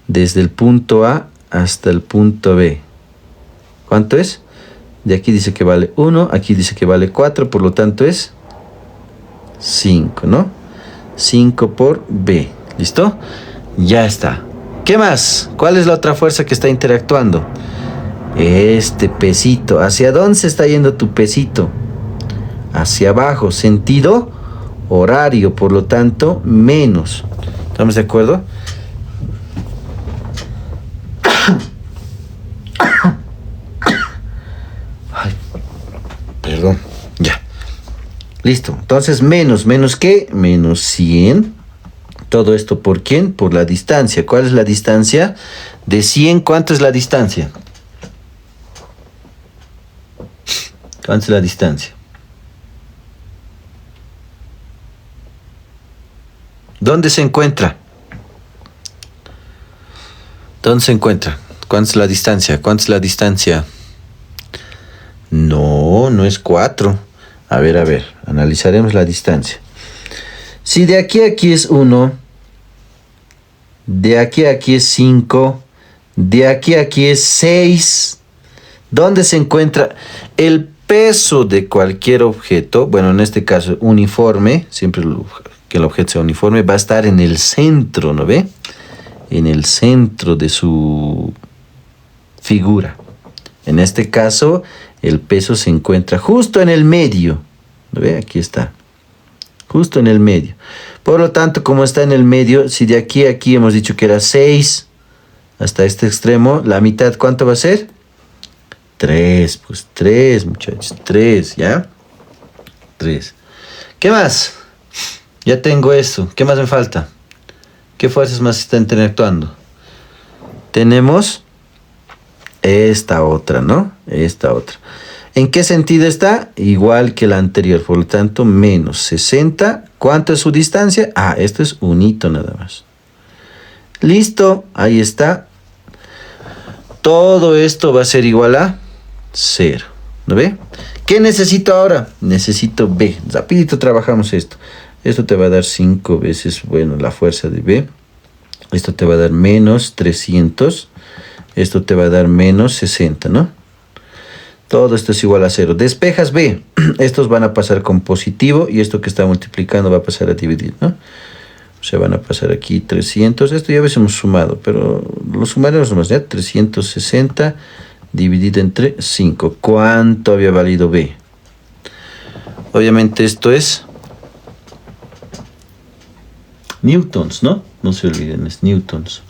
S1: Desde el punto A hasta el punto B. ¿Cuánto es? De aquí dice que vale 1, aquí dice que vale 4, por lo tanto es 5, ¿no? 5 por B. ¿Listo? Ya está. ¿Qué más? ¿Cuál es la otra fuerza que está interactuando? Este pesito. ¿Hacia dónde se está yendo tu pesito? Hacia abajo. Sentido horario, por lo tanto, menos. ¿Estamos de acuerdo? Ay, perdón. Ya. Listo. Entonces, menos. ¿Menos qué? Menos 100. Todo esto, ¿por quién? Por la distancia. ¿Cuál es la distancia? De 100, ¿cuánto es la distancia? ¿Cuánto es la distancia? ¿Dónde se encuentra? ¿Dónde se encuentra? ¿Cuánto es la distancia? ¿Cuánto es la distancia? No, no es 4. A ver, analizaremos la distancia. Si de aquí a aquí es 1, de aquí a aquí es 5, de aquí a aquí es 6, ¿dónde se encuentra el peso de cualquier objeto? Bueno, en este caso uniforme, siempre que el objeto sea uniforme, va a estar en el centro, ¿no ve? En el centro de su figura. En este caso, el peso se encuentra justo en el medio. ¿No ve? Aquí está. Justo en el medio. Por lo tanto, como está en el medio, si de aquí a aquí hemos dicho que era 6, hasta este extremo, la mitad, ¿cuánto va a ser? 3, pues 3, muchachos, 3, ¿ya? 3. ¿Qué más? Ya tengo esto. ¿Qué más me falta? ¿Qué fuerzas más están interactuando? Tenemos esta otra, ¿no? Esta otra. ¿En qué sentido está? Igual que la anterior, por lo tanto, menos 60. ¿Cuánto es su distancia? Ah, esto es un hito nada más. Listo, ahí está. Todo esto va a ser igual a 0. ¿No ve? ¿Qué necesito ahora? Necesito B. Rapidito trabajamos esto. Esto te va a dar 5 veces, bueno, la fuerza de B. Esto te va a dar menos 300. Esto te va a dar menos 60, ¿no? Todo esto es igual a 0. Despejas B. Estos van a pasar con positivo y esto que está multiplicando va a pasar a dividir, ¿no? O sea, van a pasar aquí 300. Esto ya hubiésemos sumado, pero lo sumaremos más, ¿ya? 360 dividido entre 5. ¿Cuánto había valido B? Obviamente esto es Newtons, ¿no? No se olviden, es newtons.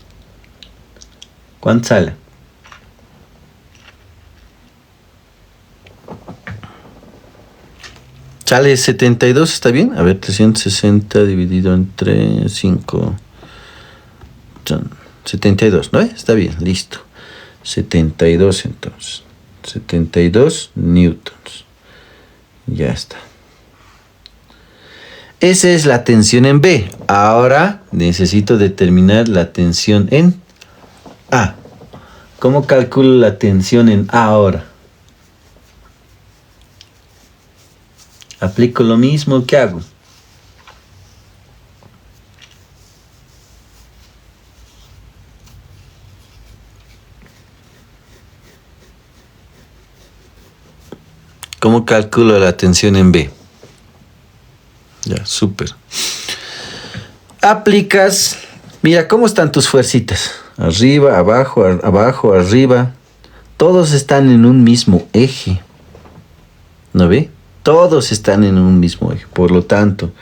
S1: ¿Cuánto sale? Sale 72, ¿está bien? A ver, 360 dividido entre 5. 72, ¿no? Está bien, listo. 72 entonces. 72 newtons. Ya está. Esa es la tensión en B. Ahora necesito determinar la tensión en A. ¿Cómo calculo la tensión en A ahora? Aplico lo mismo que hago. ¿Cómo calculo la tensión en B? Ya, súper. Aplicas. Mira, ¿cómo están tus fuercitas? Arriba, abajo, abajo, arriba. Todos están en un mismo eje. ¿No ve? Todos están en un mismo eje. Por lo tanto,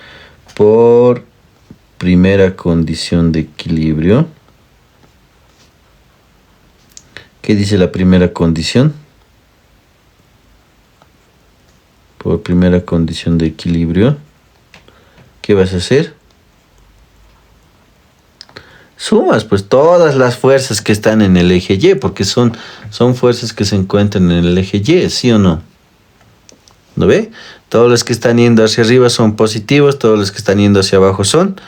S1: por primera condición de equilibrio. ¿Qué dice la primera condición? Por primera condición de equilibrio. ¿Qué vas a hacer? Sumas pues todas las fuerzas que están en el eje Y, porque son fuerzas que se encuentran en el eje Y, ¿sí o no? ¿No ve? Todos los que están yendo hacia arriba son positivos, todos los que están yendo hacia abajo son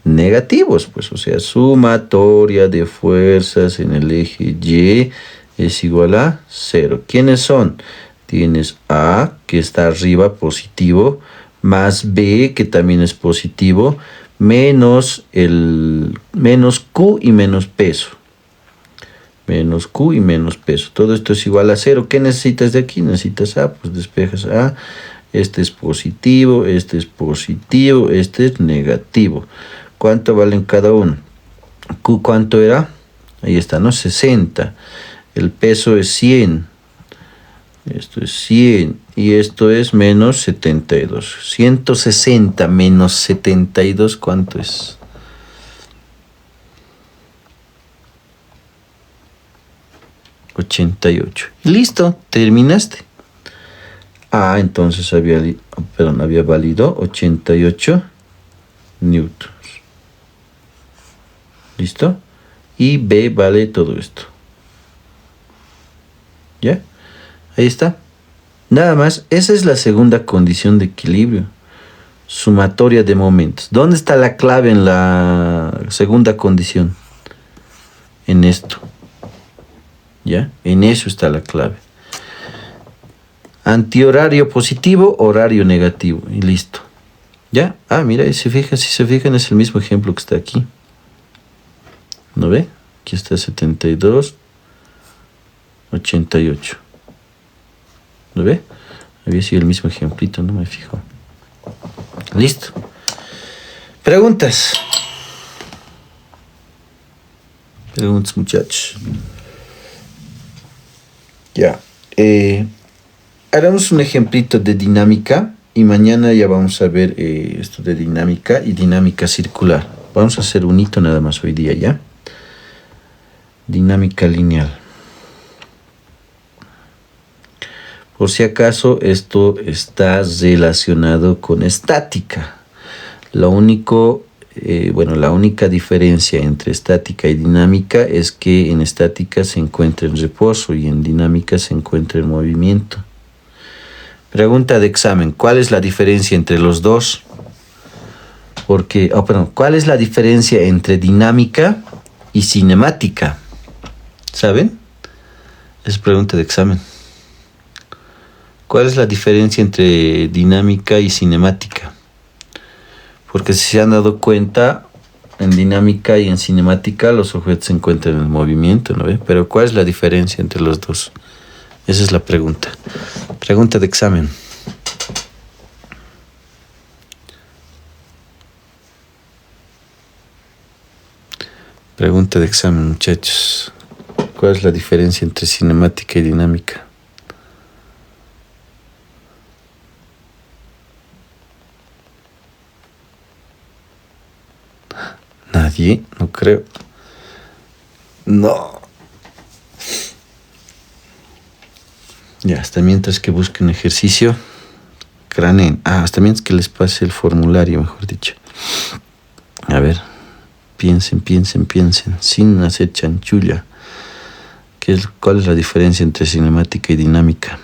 S1: negativos, pues, o sea, sumatoria de fuerzas en el eje Y es igual a 0. ¿Quiénes son? Tienes A, que está arriba, positivo, más B, que también es positivo, menos Q y menos peso. Menos Q y menos peso. Todo esto es igual a 0. ¿Qué necesitas de aquí? Necesitas A, pues despejas A. Este es positivo, este es negativo. ¿Cuánto valen cada uno? Q, ¿cuánto era? Ahí está, ¿no? 60. El peso es 100. Esto es 100 y esto es menos 72. 160 menos 72, ¿cuánto es? 88. Listo, terminaste. Entonces había valido 88 newtons. ¿Listo? Y B vale todo esto. ¿Ya? Ahí está. Nada más, esa es la segunda condición de equilibrio. Sumatoria de momentos. ¿Dónde está la clave en la segunda condición? En esto. ¿Ya? En eso está la clave. Antihorario positivo, horario negativo. Y listo. ¿Ya? Mira, si se fijan, es el mismo ejemplo que está aquí. ¿No ve? Aquí está 72, 88. ¿Lo ve? Había sido el mismo ejemplito, no me fijo. Listo. Preguntas. Preguntas, muchachos. Ya. Haremos un ejemplito de dinámica y mañana ya vamos a ver esto de dinámica y dinámica circular. Vamos a hacer un hito nada más hoy día, ¿ya? Dinámica lineal. Por si acaso, esto está relacionado con estática. La única diferencia entre estática y dinámica es que en estática se encuentra en reposo y en dinámica se encuentra en movimiento. Pregunta de examen: ¿cuál es la diferencia entre los dos? ¿Cuál es la diferencia entre dinámica y cinemática? ¿Saben? Es pregunta de examen. ¿Cuál es la diferencia entre dinámica y cinemática? Porque si se han dado cuenta, en dinámica y en cinemática los objetos se encuentran en movimiento, ¿no ve? Pero ¿cuál es la diferencia entre los dos? Esa es la pregunta. Pregunta de examen. Pregunta de examen, muchachos. ¿Cuál es la diferencia entre cinemática y dinámica? nadie, no creo. No. Ya, hasta mientras que busquen ejercicio. Craneen. Hasta mientras que les pase el formulario, mejor dicho. A ver. Piensen. Sin hacer chanchulla. ¿Cuál es la diferencia entre cinemática y dinámica?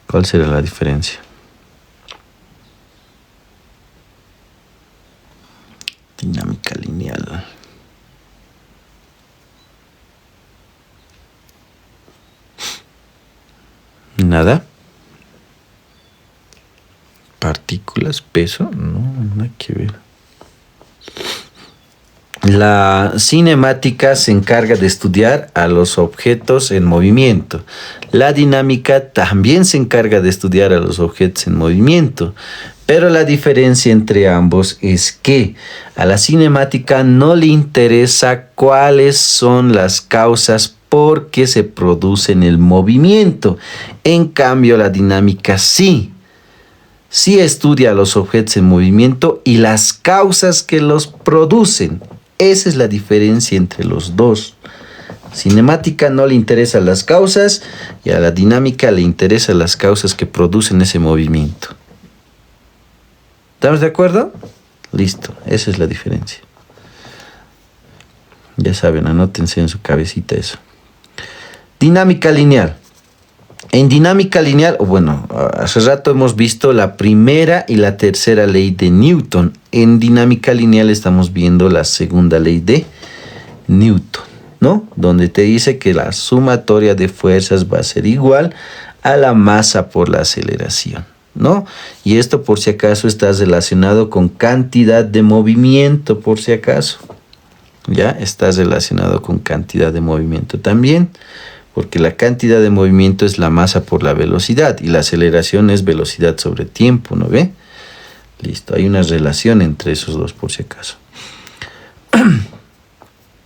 S1: ¿Cuál será la diferencia? Dinámica lineal. Nada. Partículas, peso, no, nada que ver. La cinemática se encarga de estudiar a los objetos en movimiento. La dinámica también se encarga de estudiar a los objetos en movimiento. Pero la diferencia entre ambos es que a la cinemática no le interesa cuáles son las causas por qué se produce el movimiento. En cambio, la dinámica sí estudia a los objetos en movimiento y las causas que los producen. Esa es la diferencia entre los dos. Cinemática no le interesan las causas y a la dinámica le interesan las causas que producen ese movimiento. ¿Estamos de acuerdo? Listo, esa es la diferencia. Ya saben, anótense en su cabecita eso. Dinámica lineal. En dinámica lineal, hace rato hemos visto la primera y la tercera ley de Newton. En dinámica lineal estamos viendo la segunda ley de Newton, ¿no? Donde te dice que la sumatoria de fuerzas va a ser igual a la masa por la aceleración, ¿no? Y esto, por si acaso, está relacionado con cantidad de movimiento, por si acaso. Ya está relacionado con cantidad de movimiento también. Porque la cantidad de movimiento es la masa por la velocidad y la aceleración es velocidad sobre tiempo, ¿no ve? Listo, hay una relación entre esos dos por si acaso.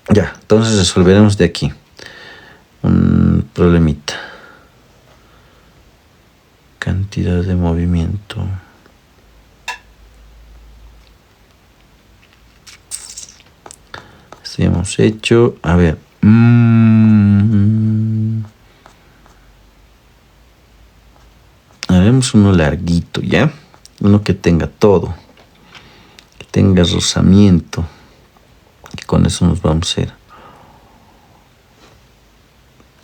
S1: Ya, entonces resolveremos de aquí un problemita. Cantidad de movimiento. Esto ya hemos hecho. A ver. Haremos uno larguito, ¿ya? Uno que tenga todo. Que tenga rozamiento. Y con eso nos vamos a hacer.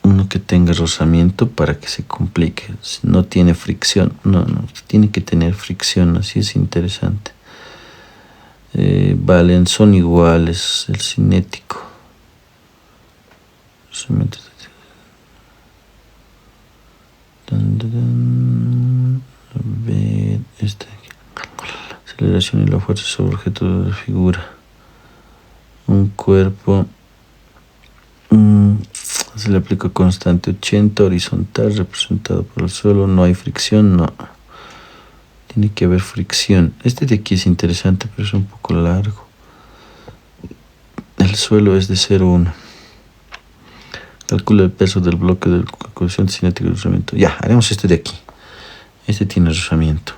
S1: Uno que tenga rozamiento para que se complique. Si no tiene fricción. No, tiene que tener fricción. Así es interesante. Valen, son iguales. El cinético. A ver, aceleración y la fuerza sobre objeto de la figura. Un cuerpo. Se le aplica constante 80, horizontal, representado por el suelo. No hay fricción, no. Tiene que haber fricción. Este de aquí es interesante, pero es un poco largo. El suelo es de 0,1. Calcula el peso del bloque del coeficiente cinético de rozamiento. Ya, haremos este de aquí. Este tiene rozamiento.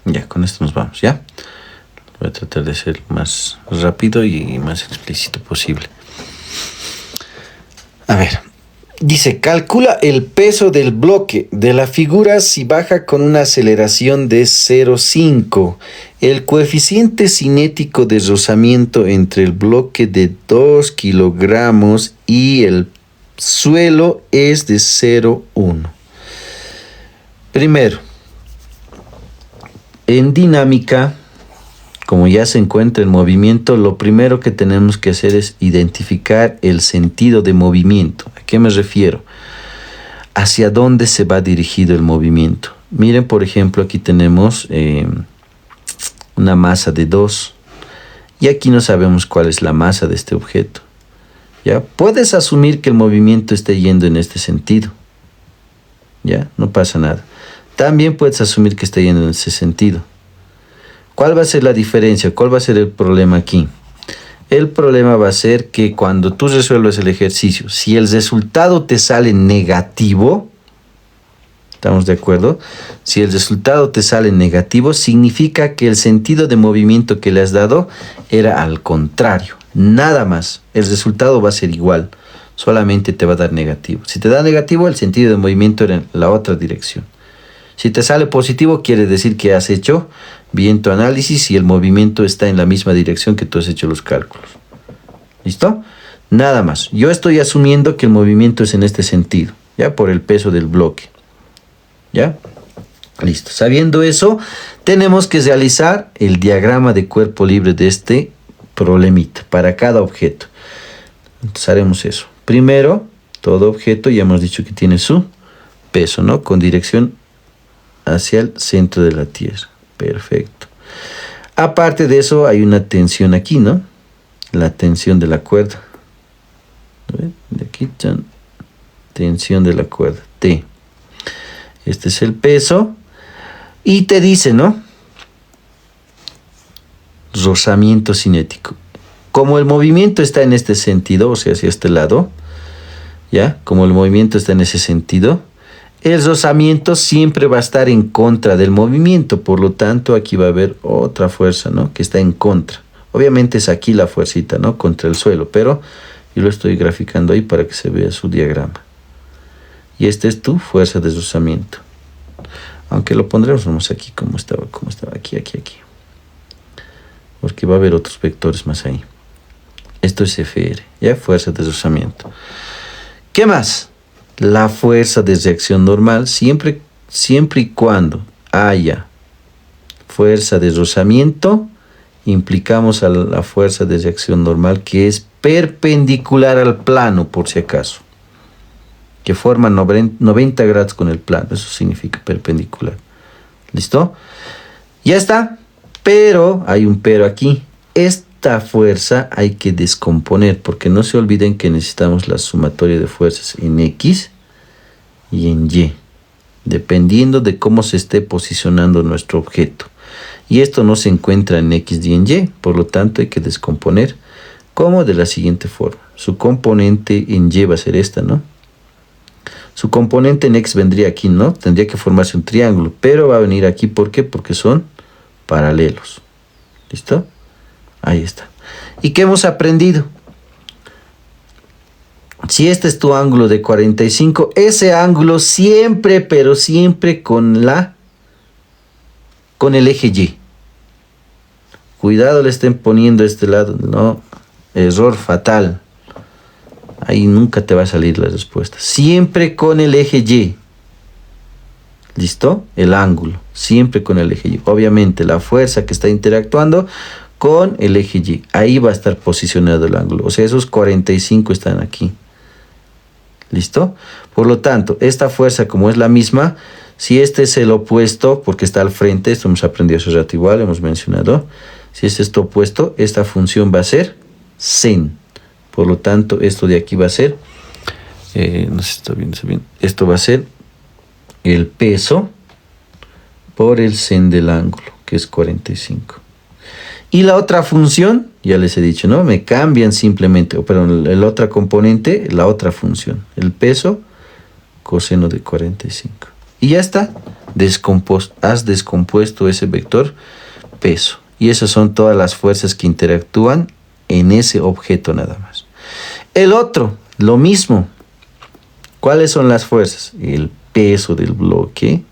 S1: Ya, con esto nos vamos, ¿ya? Voy a tratar de ser más rápido y más explícito posible. A ver, dice, calcula el peso del bloque de la figura si baja con una aceleración de 0,5. El coeficiente cinético de rozamiento entre el bloque de 2 kilogramos y el suelo es de 0,1. Primero, en dinámica, como ya se encuentra en movimiento, lo primero que tenemos que hacer es identificar el sentido de movimiento. ¿A qué me refiero? ¿Hacia dónde se va dirigido el movimiento? Miren, por ejemplo, aquí tenemos una masa de 2. Y aquí no sabemos cuál es la masa de este objeto. ¿Ya? Puedes asumir que el movimiento esté yendo en este sentido. ¿Ya? No pasa nada. También puedes asumir que está yendo en ese sentido. ¿Cuál va a ser la diferencia? ¿Cuál va a ser el problema aquí? El problema va a ser que cuando tú resuelves el ejercicio, si el resultado te sale negativo, ¿estamos de acuerdo? Si el resultado te sale negativo, significa que el sentido de movimiento que le has dado era al contrario. Nada más. El resultado va a ser igual. Solamente te va a dar negativo. Si te da negativo, el sentido de movimiento era en la otra dirección. Si te sale positivo, quiere decir que has hecho bien tu análisis y el movimiento está en la misma dirección que tú has hecho los cálculos. ¿Listo? Nada más. Yo estoy asumiendo que el movimiento es en este sentido, ¿ya? Por el peso del bloque. ¿Ya? Listo. Sabiendo eso, tenemos que realizar el diagrama de cuerpo libre de este problemita para cada objeto. Entonces haremos eso. Primero, todo objeto ya hemos dicho que tiene su peso, ¿no? Con dirección hacia el centro de la Tierra. Perfecto. Aparte de eso, hay una tensión aquí, ¿no? La tensión de la cuerda. De aquí, tensión de la cuerda, T. Este es el peso. Y te dice, ¿no? Rozamiento cinético. Como el movimiento está en este sentido, o sea, hacia este lado, ¿ya? Como el movimiento está en ese sentido, el rozamiento siempre va a estar en contra del movimiento. Por lo tanto, aquí va a haber otra fuerza, ¿no? Que está en contra. Obviamente es aquí la fuercita, ¿no? Contra el suelo, pero yo lo estoy graficando ahí para que se vea su diagrama. Y esta es tu fuerza de rozamiento. Aunque lo pondremos aquí como estaba aquí. Porque va a haber otros vectores más ahí. Esto es FR, ¿ya? Fuerza de rozamiento. ¿Qué más? La fuerza de reacción normal, siempre y cuando haya fuerza de rozamiento, implicamos a la fuerza de reacción normal que es perpendicular al plano, por si acaso. Que forma 90 grados con el plano, eso significa perpendicular. ¿Listo? Ya está. Pero, hay un pero aquí. Esta fuerza hay que descomponer, porque no se olviden que necesitamos la sumatoria de fuerzas en X y en Y, dependiendo de cómo se esté posicionando nuestro objeto. Y esto no se encuentra en X y en Y, por lo tanto hay que descomponer como de la siguiente forma. Su componente en Y va a ser esta, ¿no? Su componente en X vendría aquí, ¿no? Tendría que formarse un triángulo, pero va a venir aquí, ¿por qué? Porque son paralelos. ¿Listo? Ahí está. ¿Y qué hemos aprendido? Si este es tu ángulo de 45, ese ángulo siempre, pero siempre con el eje Y. Cuidado, le estén poniendo este lado. No, error fatal. Ahí nunca te va a salir la respuesta. Siempre con el eje Y. ¿Listo? El ángulo. Siempre con el eje Y. Obviamente la fuerza que está interactuando con el eje Y. Ahí va a estar posicionado el ángulo. O sea, esos 45 están aquí. ¿Listo? Por lo tanto, esta fuerza, como es la misma, si este es el opuesto, porque está al frente, esto hemos aprendido hace rato igual, hemos mencionado. Si este es tu opuesto, esta función va a ser sen. Por lo tanto, esto de aquí va a ser, no sé si está bien. Esto va a ser el peso por el sen del ángulo, que es 45. Y la otra función, ya les he dicho, ¿no? Me cambian simplemente, perdón, la otra componente, la otra función. El peso, coseno de 45. Y ya está. Has descompuesto ese vector peso. Y esas son todas las fuerzas que interactúan en ese objeto nada más. El otro, lo mismo. ¿Cuáles son las fuerzas? El peso del bloque.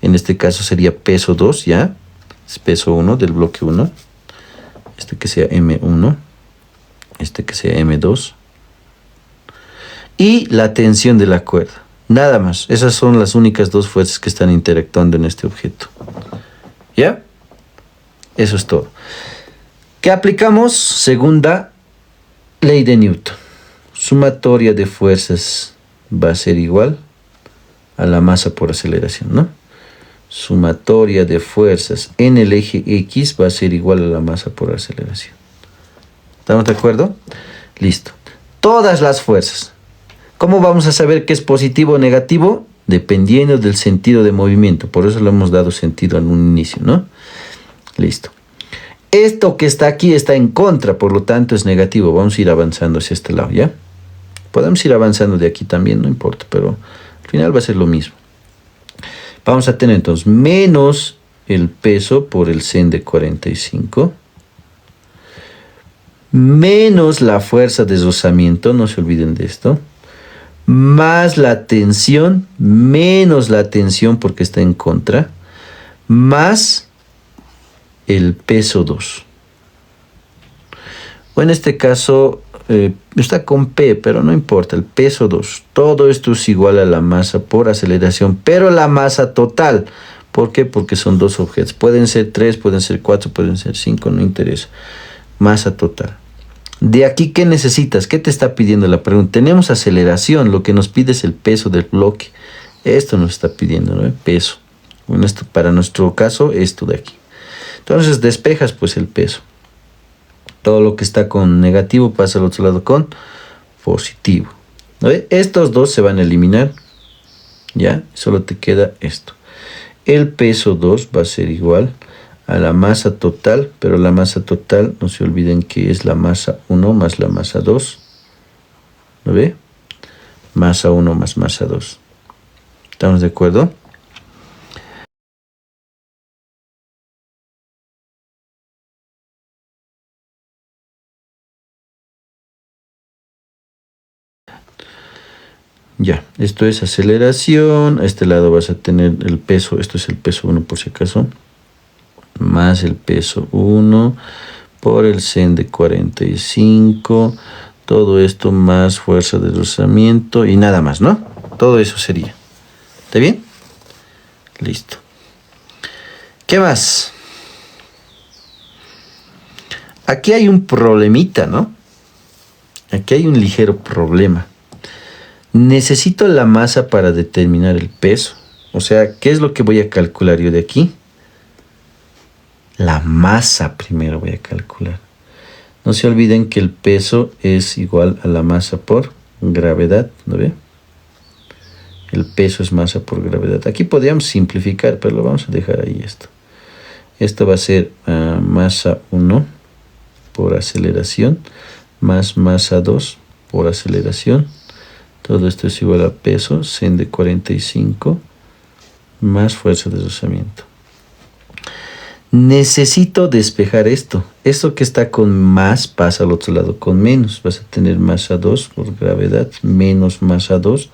S1: En este caso sería peso 2, ¿ya? Es peso 1 del bloque 1. Este que sea M1. Este que sea M2. Y la tensión de la cuerda. Nada más. Esas son las únicas dos fuerzas que están interactuando en este objeto. ¿Ya? Eso es todo. ¿Qué aplicamos? Segunda ley de Newton. Sumatoria de fuerzas va a ser igual a la masa por aceleración, ¿no? Sumatoria de fuerzas en el eje X va a ser igual a la masa por aceleración. ¿Estamos de acuerdo? Listo. Todas las fuerzas. ¿Cómo vamos a saber qué es positivo o negativo? Dependiendo del sentido de movimiento. Por eso le hemos dado sentido en un inicio, ¿no? Listo. Esto que está aquí está en contra, por lo tanto es negativo. Vamos a ir avanzando hacia este lado, ¿ya? Podemos ir avanzando de aquí también, no importa, pero al final va a ser lo mismo. Vamos a tener entonces menos el peso por el sen de 45, menos la fuerza de rozamiento, no se olviden de esto, más la tensión, menos la tensión porque está en contra, más el peso 2. O en este caso está con P, pero no importa, el peso 2. Todo esto es igual a la masa por aceleración, pero la masa total. ¿Por qué? Porque son dos objetos. Pueden ser 3, pueden ser 4, pueden ser 5, no interesa. Masa total. De aquí, ¿qué necesitas? ¿Qué te está pidiendo la pregunta? Tenemos aceleración, lo que nos pide es el peso del bloque. Esto nos está pidiendo, ¿no? El peso. Bueno, esto, para nuestro caso, esto de aquí. Entonces despejas pues el peso. Todo lo que está con negativo pasa al otro lado con positivo. ¿No? Estos dos se van a eliminar. Ya, solo te queda esto. El peso 2 va a ser igual a la masa total, pero la masa total, no se olviden que es la masa 1 más la masa 2. ¿Lo ve? Masa 1 más masa 2. ¿Estamos de acuerdo? Ya, esto es aceleración. A este lado vas a tener el peso, esto es el peso 1 por si acaso, más el peso 1 por el sen de 45. Todo esto más fuerza de rozamiento y nada más, ¿no? Todo eso sería. ¿Está bien? Listo. ¿Qué más? Aquí hay un problemita, ¿no? Aquí hay un ligero problema. Necesito la masa para determinar el peso. O sea, ¿qué es lo que voy a calcular yo de aquí? La masa primero voy a calcular. No se olviden que el peso es igual a la masa por gravedad, ¿no ve? El peso es masa por gravedad. Aquí podríamos simplificar, pero lo vamos a dejar ahí esto. Esto va a ser masa 1 por aceleración más masa 2 por aceleración. Todo esto es igual a peso, sen de 45, más fuerza de rozamiento. Necesito despejar esto. Esto que está con más pasa al otro lado con menos. Vas a tener masa 2 por gravedad, menos masa 2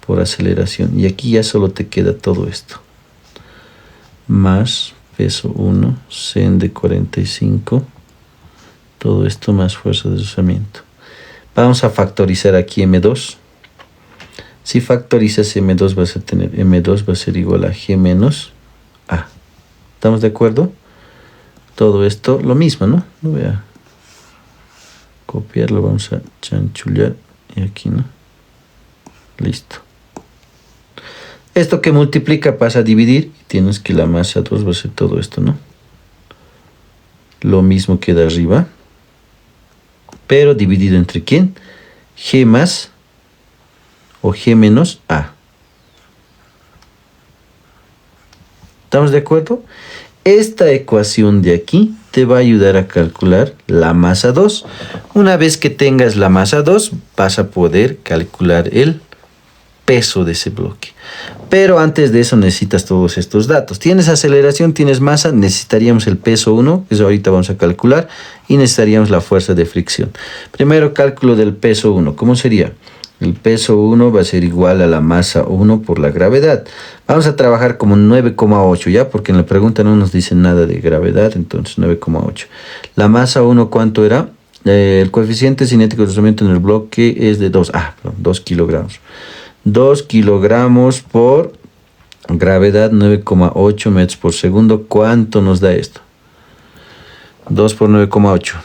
S1: por aceleración. Y aquí ya solo te queda todo esto. Más peso 1, sen de 45. Todo esto más fuerza de rozamiento. Vamos a factorizar aquí M2. Si factorizas M2 vas a tener M2 va a ser igual a G menos A. ¿Estamos de acuerdo? Todo esto lo mismo, ¿no? Lo voy a copiarlo, vamos a chanchullar y aquí, ¿no? Listo. Esto que multiplica pasa a dividir y tienes que la masa 2 va a ser todo esto, ¿no? Lo mismo queda arriba, pero dividido entre ¿quién? G más o G menos A. ¿Estamos de acuerdo? Esta ecuación de aquí te va a ayudar a calcular la masa 2. Una vez que tengas la masa 2, vas a poder calcular el peso de ese bloque. Pero antes de eso necesitas todos estos datos. Tienes aceleración, tienes masa, necesitaríamos el peso 1, que eso ahorita vamos a calcular, y necesitaríamos la fuerza de fricción. Primero cálculo del peso 1. ¿Cómo sería? El peso 1 va a ser igual a la masa 1 por la gravedad. Vamos a trabajar como 9,8, ¿ya? Porque en la pregunta no nos dicen nada de gravedad, entonces 9,8. La masa 1, ¿cuánto era? El coeficiente cinético de rozamiento en el bloque es de 2 kilogramos. 2 kilogramos por gravedad, 9,8 metros por segundo. ¿Cuánto nos da esto? 2 por 9,8.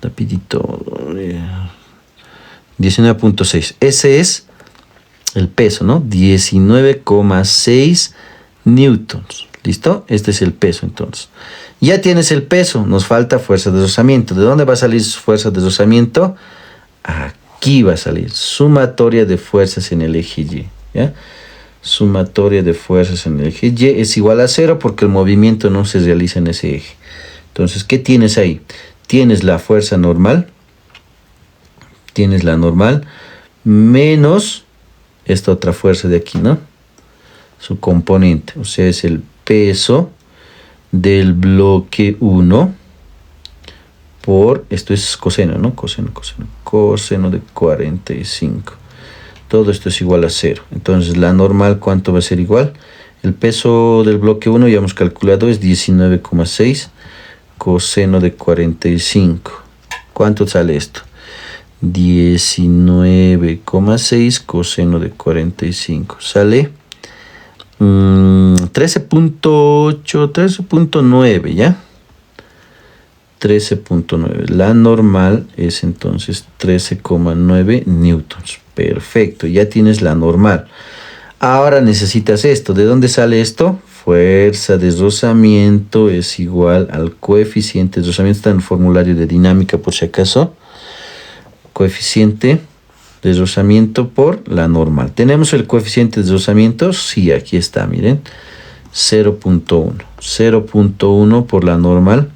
S1: Rapidito. 19,6. Ese es el peso, ¿no? 19,6 newtons. ¿Listo? Este es el peso entonces. Ya tienes el peso, nos falta fuerza de deslizamiento. ¿De dónde va a salir fuerza de deslizamiento? Aquí va a salir sumatoria de fuerzas en el eje Y, ¿ya? Sumatoria de fuerzas en el eje Y es igual a 0 porque el movimiento no se realiza en ese eje. Entonces, ¿qué tienes ahí? Tienes la fuerza normal, tienes la normal, menos esta otra fuerza de aquí, ¿no? Su componente, o sea, es el peso del bloque 1 por, esto es coseno, ¿no? Coseno de 45. Todo esto es igual a 0. Entonces, la normal, ¿cuánto va a ser igual? El peso del bloque 1, ya hemos calculado, es 19,6 coseno de 45. ¿Cuánto sale esto? 19,6 coseno de 45. Sale 13.8, 13.9, ¿ya? 13.9. La normal es entonces 13,9 newtons. Perfecto, ya tienes la normal. Ahora necesitas esto. ¿De dónde sale esto? Fuerza de rozamiento es igual al coeficiente de rozamiento. Está en el formulario de dinámica por si acaso. Coeficiente de rozamiento por la normal. ¿Tenemos el coeficiente de rozamiento? Sí, aquí está, miren. 0.1. 0.1 por la normal.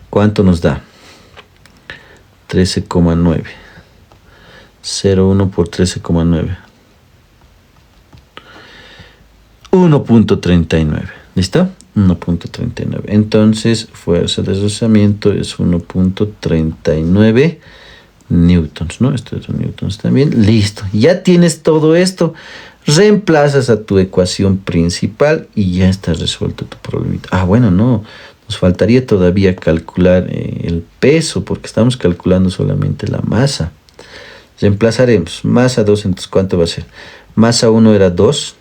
S1: ¿Cuánto nos da? 13,9. 0,1 por 13,9. 1.39. ¿Listo? 1.39. Entonces, fuerza de deslizamiento es 1.39 newtons, ¿no? Esto es newtons también. Listo. Ya tienes todo esto. Reemplazas a tu ecuación principal y ya está resuelto tu problemita. Ah, bueno, no. Nos faltaría todavía calcular el peso porque estamos calculando solamente la masa. Reemplazaremos. Masa 2, entonces, ¿cuánto va a ser? Masa 1 era 2.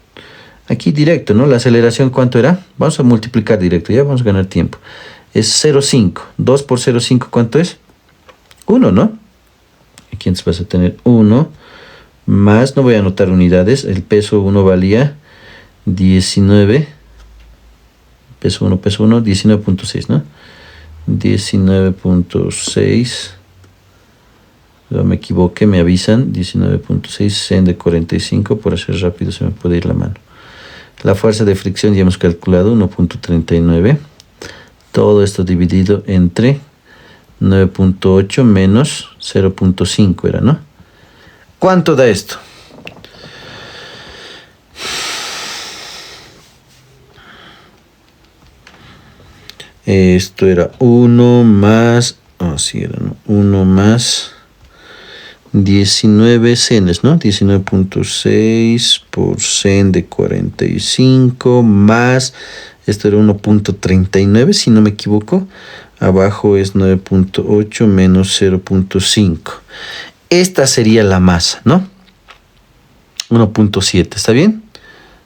S1: Aquí directo, ¿no? La aceleración, ¿cuánto era? Vamos a multiplicar directo, ya vamos a ganar tiempo. Es 0,5. 2 por 0,5, ¿cuánto es? 1, ¿no? Aquí entonces vas a tener 1 más, no voy a anotar unidades, el peso 1 valía 19. Peso 1, 19.6, ¿no? 19.6. No me equivoqué, me avisan. 19.6, sen de 45, por hacer rápido se me puede ir la mano. La fuerza de fricción ya hemos calculado, 1.39. Todo esto dividido entre 9.8 menos 0.5 era, ¿no? ¿Cuánto da esto? Esto era 1 más... sí era, ¿no? 1 más 19 senes, ¿no? 19.6 por sen de 45 más... Esto era 1.39, si no me equivoco. Abajo es 9.8 menos 0.5. Esta sería la masa, ¿no? 1.7, ¿está bien?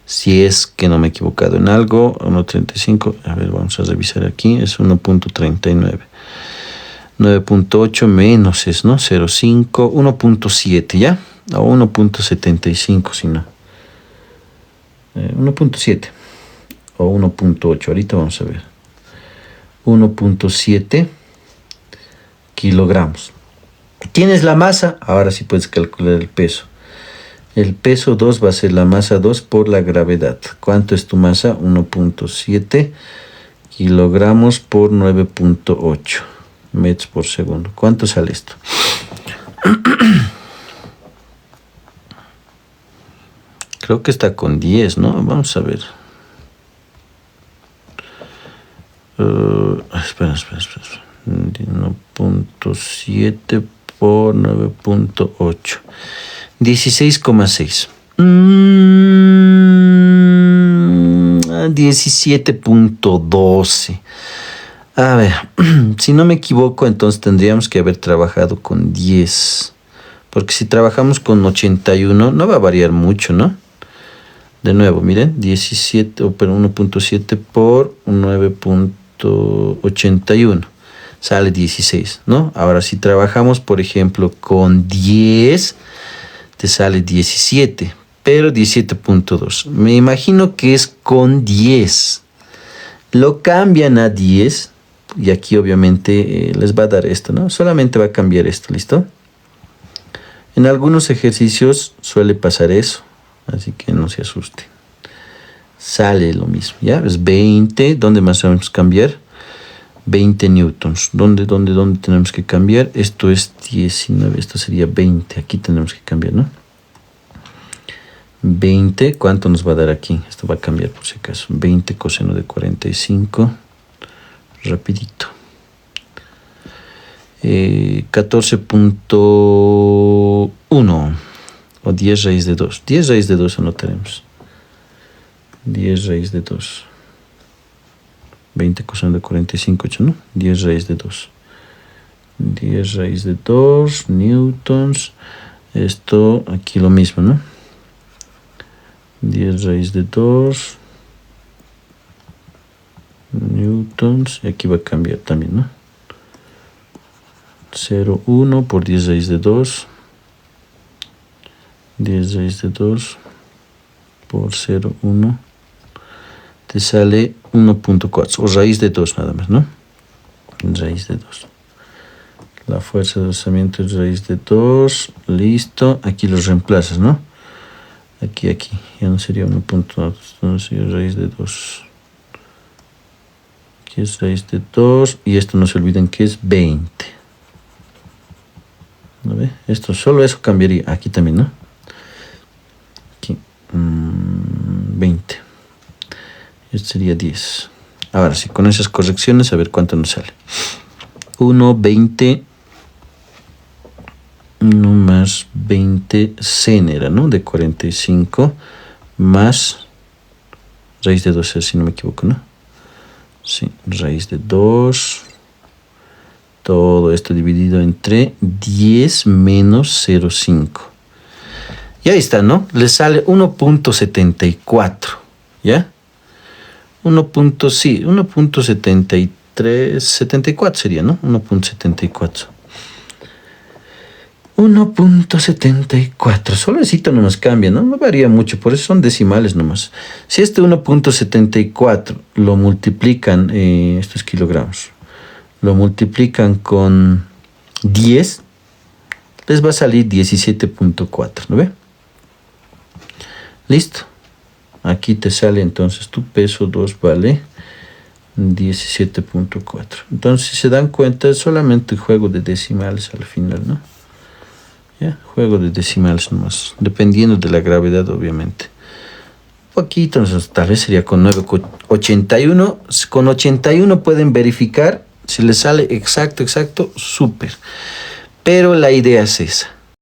S1: Si es que no me he equivocado en algo. 1.35, a ver, vamos a revisar aquí. Es 1.39. 9.8 menos es, ¿no? 0.5, 1.7, ¿ya? O 1.75, si no. 1.7 o 1.8, ahorita vamos a ver. 1.7 kilogramos. ¿Tienes la masa? Ahora sí puedes calcular el peso. El peso 2 va a ser la masa 2 por la gravedad. ¿Cuánto es tu masa? 1.7 kilogramos por 9.8 metros por segundo. ¿Cuánto sale esto? Creo que está con 10, ¿no? Vamos a ver. Espera. 1.7 por 9.8. 16,6. 17.12. A ver, si no me equivoco, entonces tendríamos que haber trabajado con 10. Porque si trabajamos con 81, no va a variar mucho, ¿no? De nuevo, miren, 17, pero 1.7 por 9.81. Sale 16, ¿no? Ahora, si trabajamos, por ejemplo, con 10, te sale 17, pero 17.2. Me imagino que es con 10. lo cambian a 10 y aquí obviamente les va a dar esto, ¿no? Solamente va a cambiar esto, ¿listo? En algunos ejercicios suele pasar eso, así que no se asusten. Sale lo mismo, ¿ya? Es 20, ¿dónde más vamos a cambiar? 20 newtons. ¿Dónde tenemos que cambiar? Esto es 19, esto sería 20. Aquí tenemos que cambiar, ¿no? 20, ¿cuánto nos va a dar aquí? Esto va a cambiar por si acaso. 20 coseno de 45. Rapidito. 14.1 o 10 raíz de 2. 10 raíz de 2 anotaremos. 10 raíz de 2. 20 coseno de 45, 8, ¿no? 10 raíz de 2. 10 raíz de 2 newtons. Esto aquí lo mismo, ¿no? 10 raíz de 2 newtons. Y aquí va a cambiar también, ¿no? 0,1 por 10 raíz de 2. 10 raíz de 2 por 0,1. Te sale 1.4, o raíz de 2 nada más, ¿no? Raíz de 2. La fuerza de desplazamiento es raíz de 2. Listo. Aquí los reemplazas, ¿no? Aquí. Ya no sería 1.4, no sería raíz de 2. Aquí es raíz de 2. Y esto no se olviden que es 20. ¿No ve? Esto, solo eso cambiaría. Aquí también, ¿no? Aquí. 20. Esto sería 10. Ahora sí, con esas correcciones, a ver cuánto nos sale. 1,20. 1 más 20 sen era, ¿no? De 45 más raíz de 2, si no me equivoco, ¿no? Sí, raíz de 2. Todo esto dividido entre 10 menos 0,5. Y ahí está, ¿no? Le sale 1.74, ¿ya? 1.73, 74 sería, ¿no? 1.74. 1.74. Solecito nomás cambia, ¿no? No varía mucho, por eso son decimales nomás. Si este 1.74 lo multiplican, estos kilogramos, lo multiplican con 10, les va a salir 17.4, ¿no ve? Listo. Aquí te sale entonces tu peso 2 vale 17.4. Entonces, si se dan cuenta, es solamente juego de decimales al final, ¿no? ¿Ya? Juego de decimales nomás, dependiendo de la gravedad, obviamente. Poquito, entonces, tal vez sería con 9,81. Con 81 pueden verificar. Si les sale exacto, súper. Pero la idea es esa.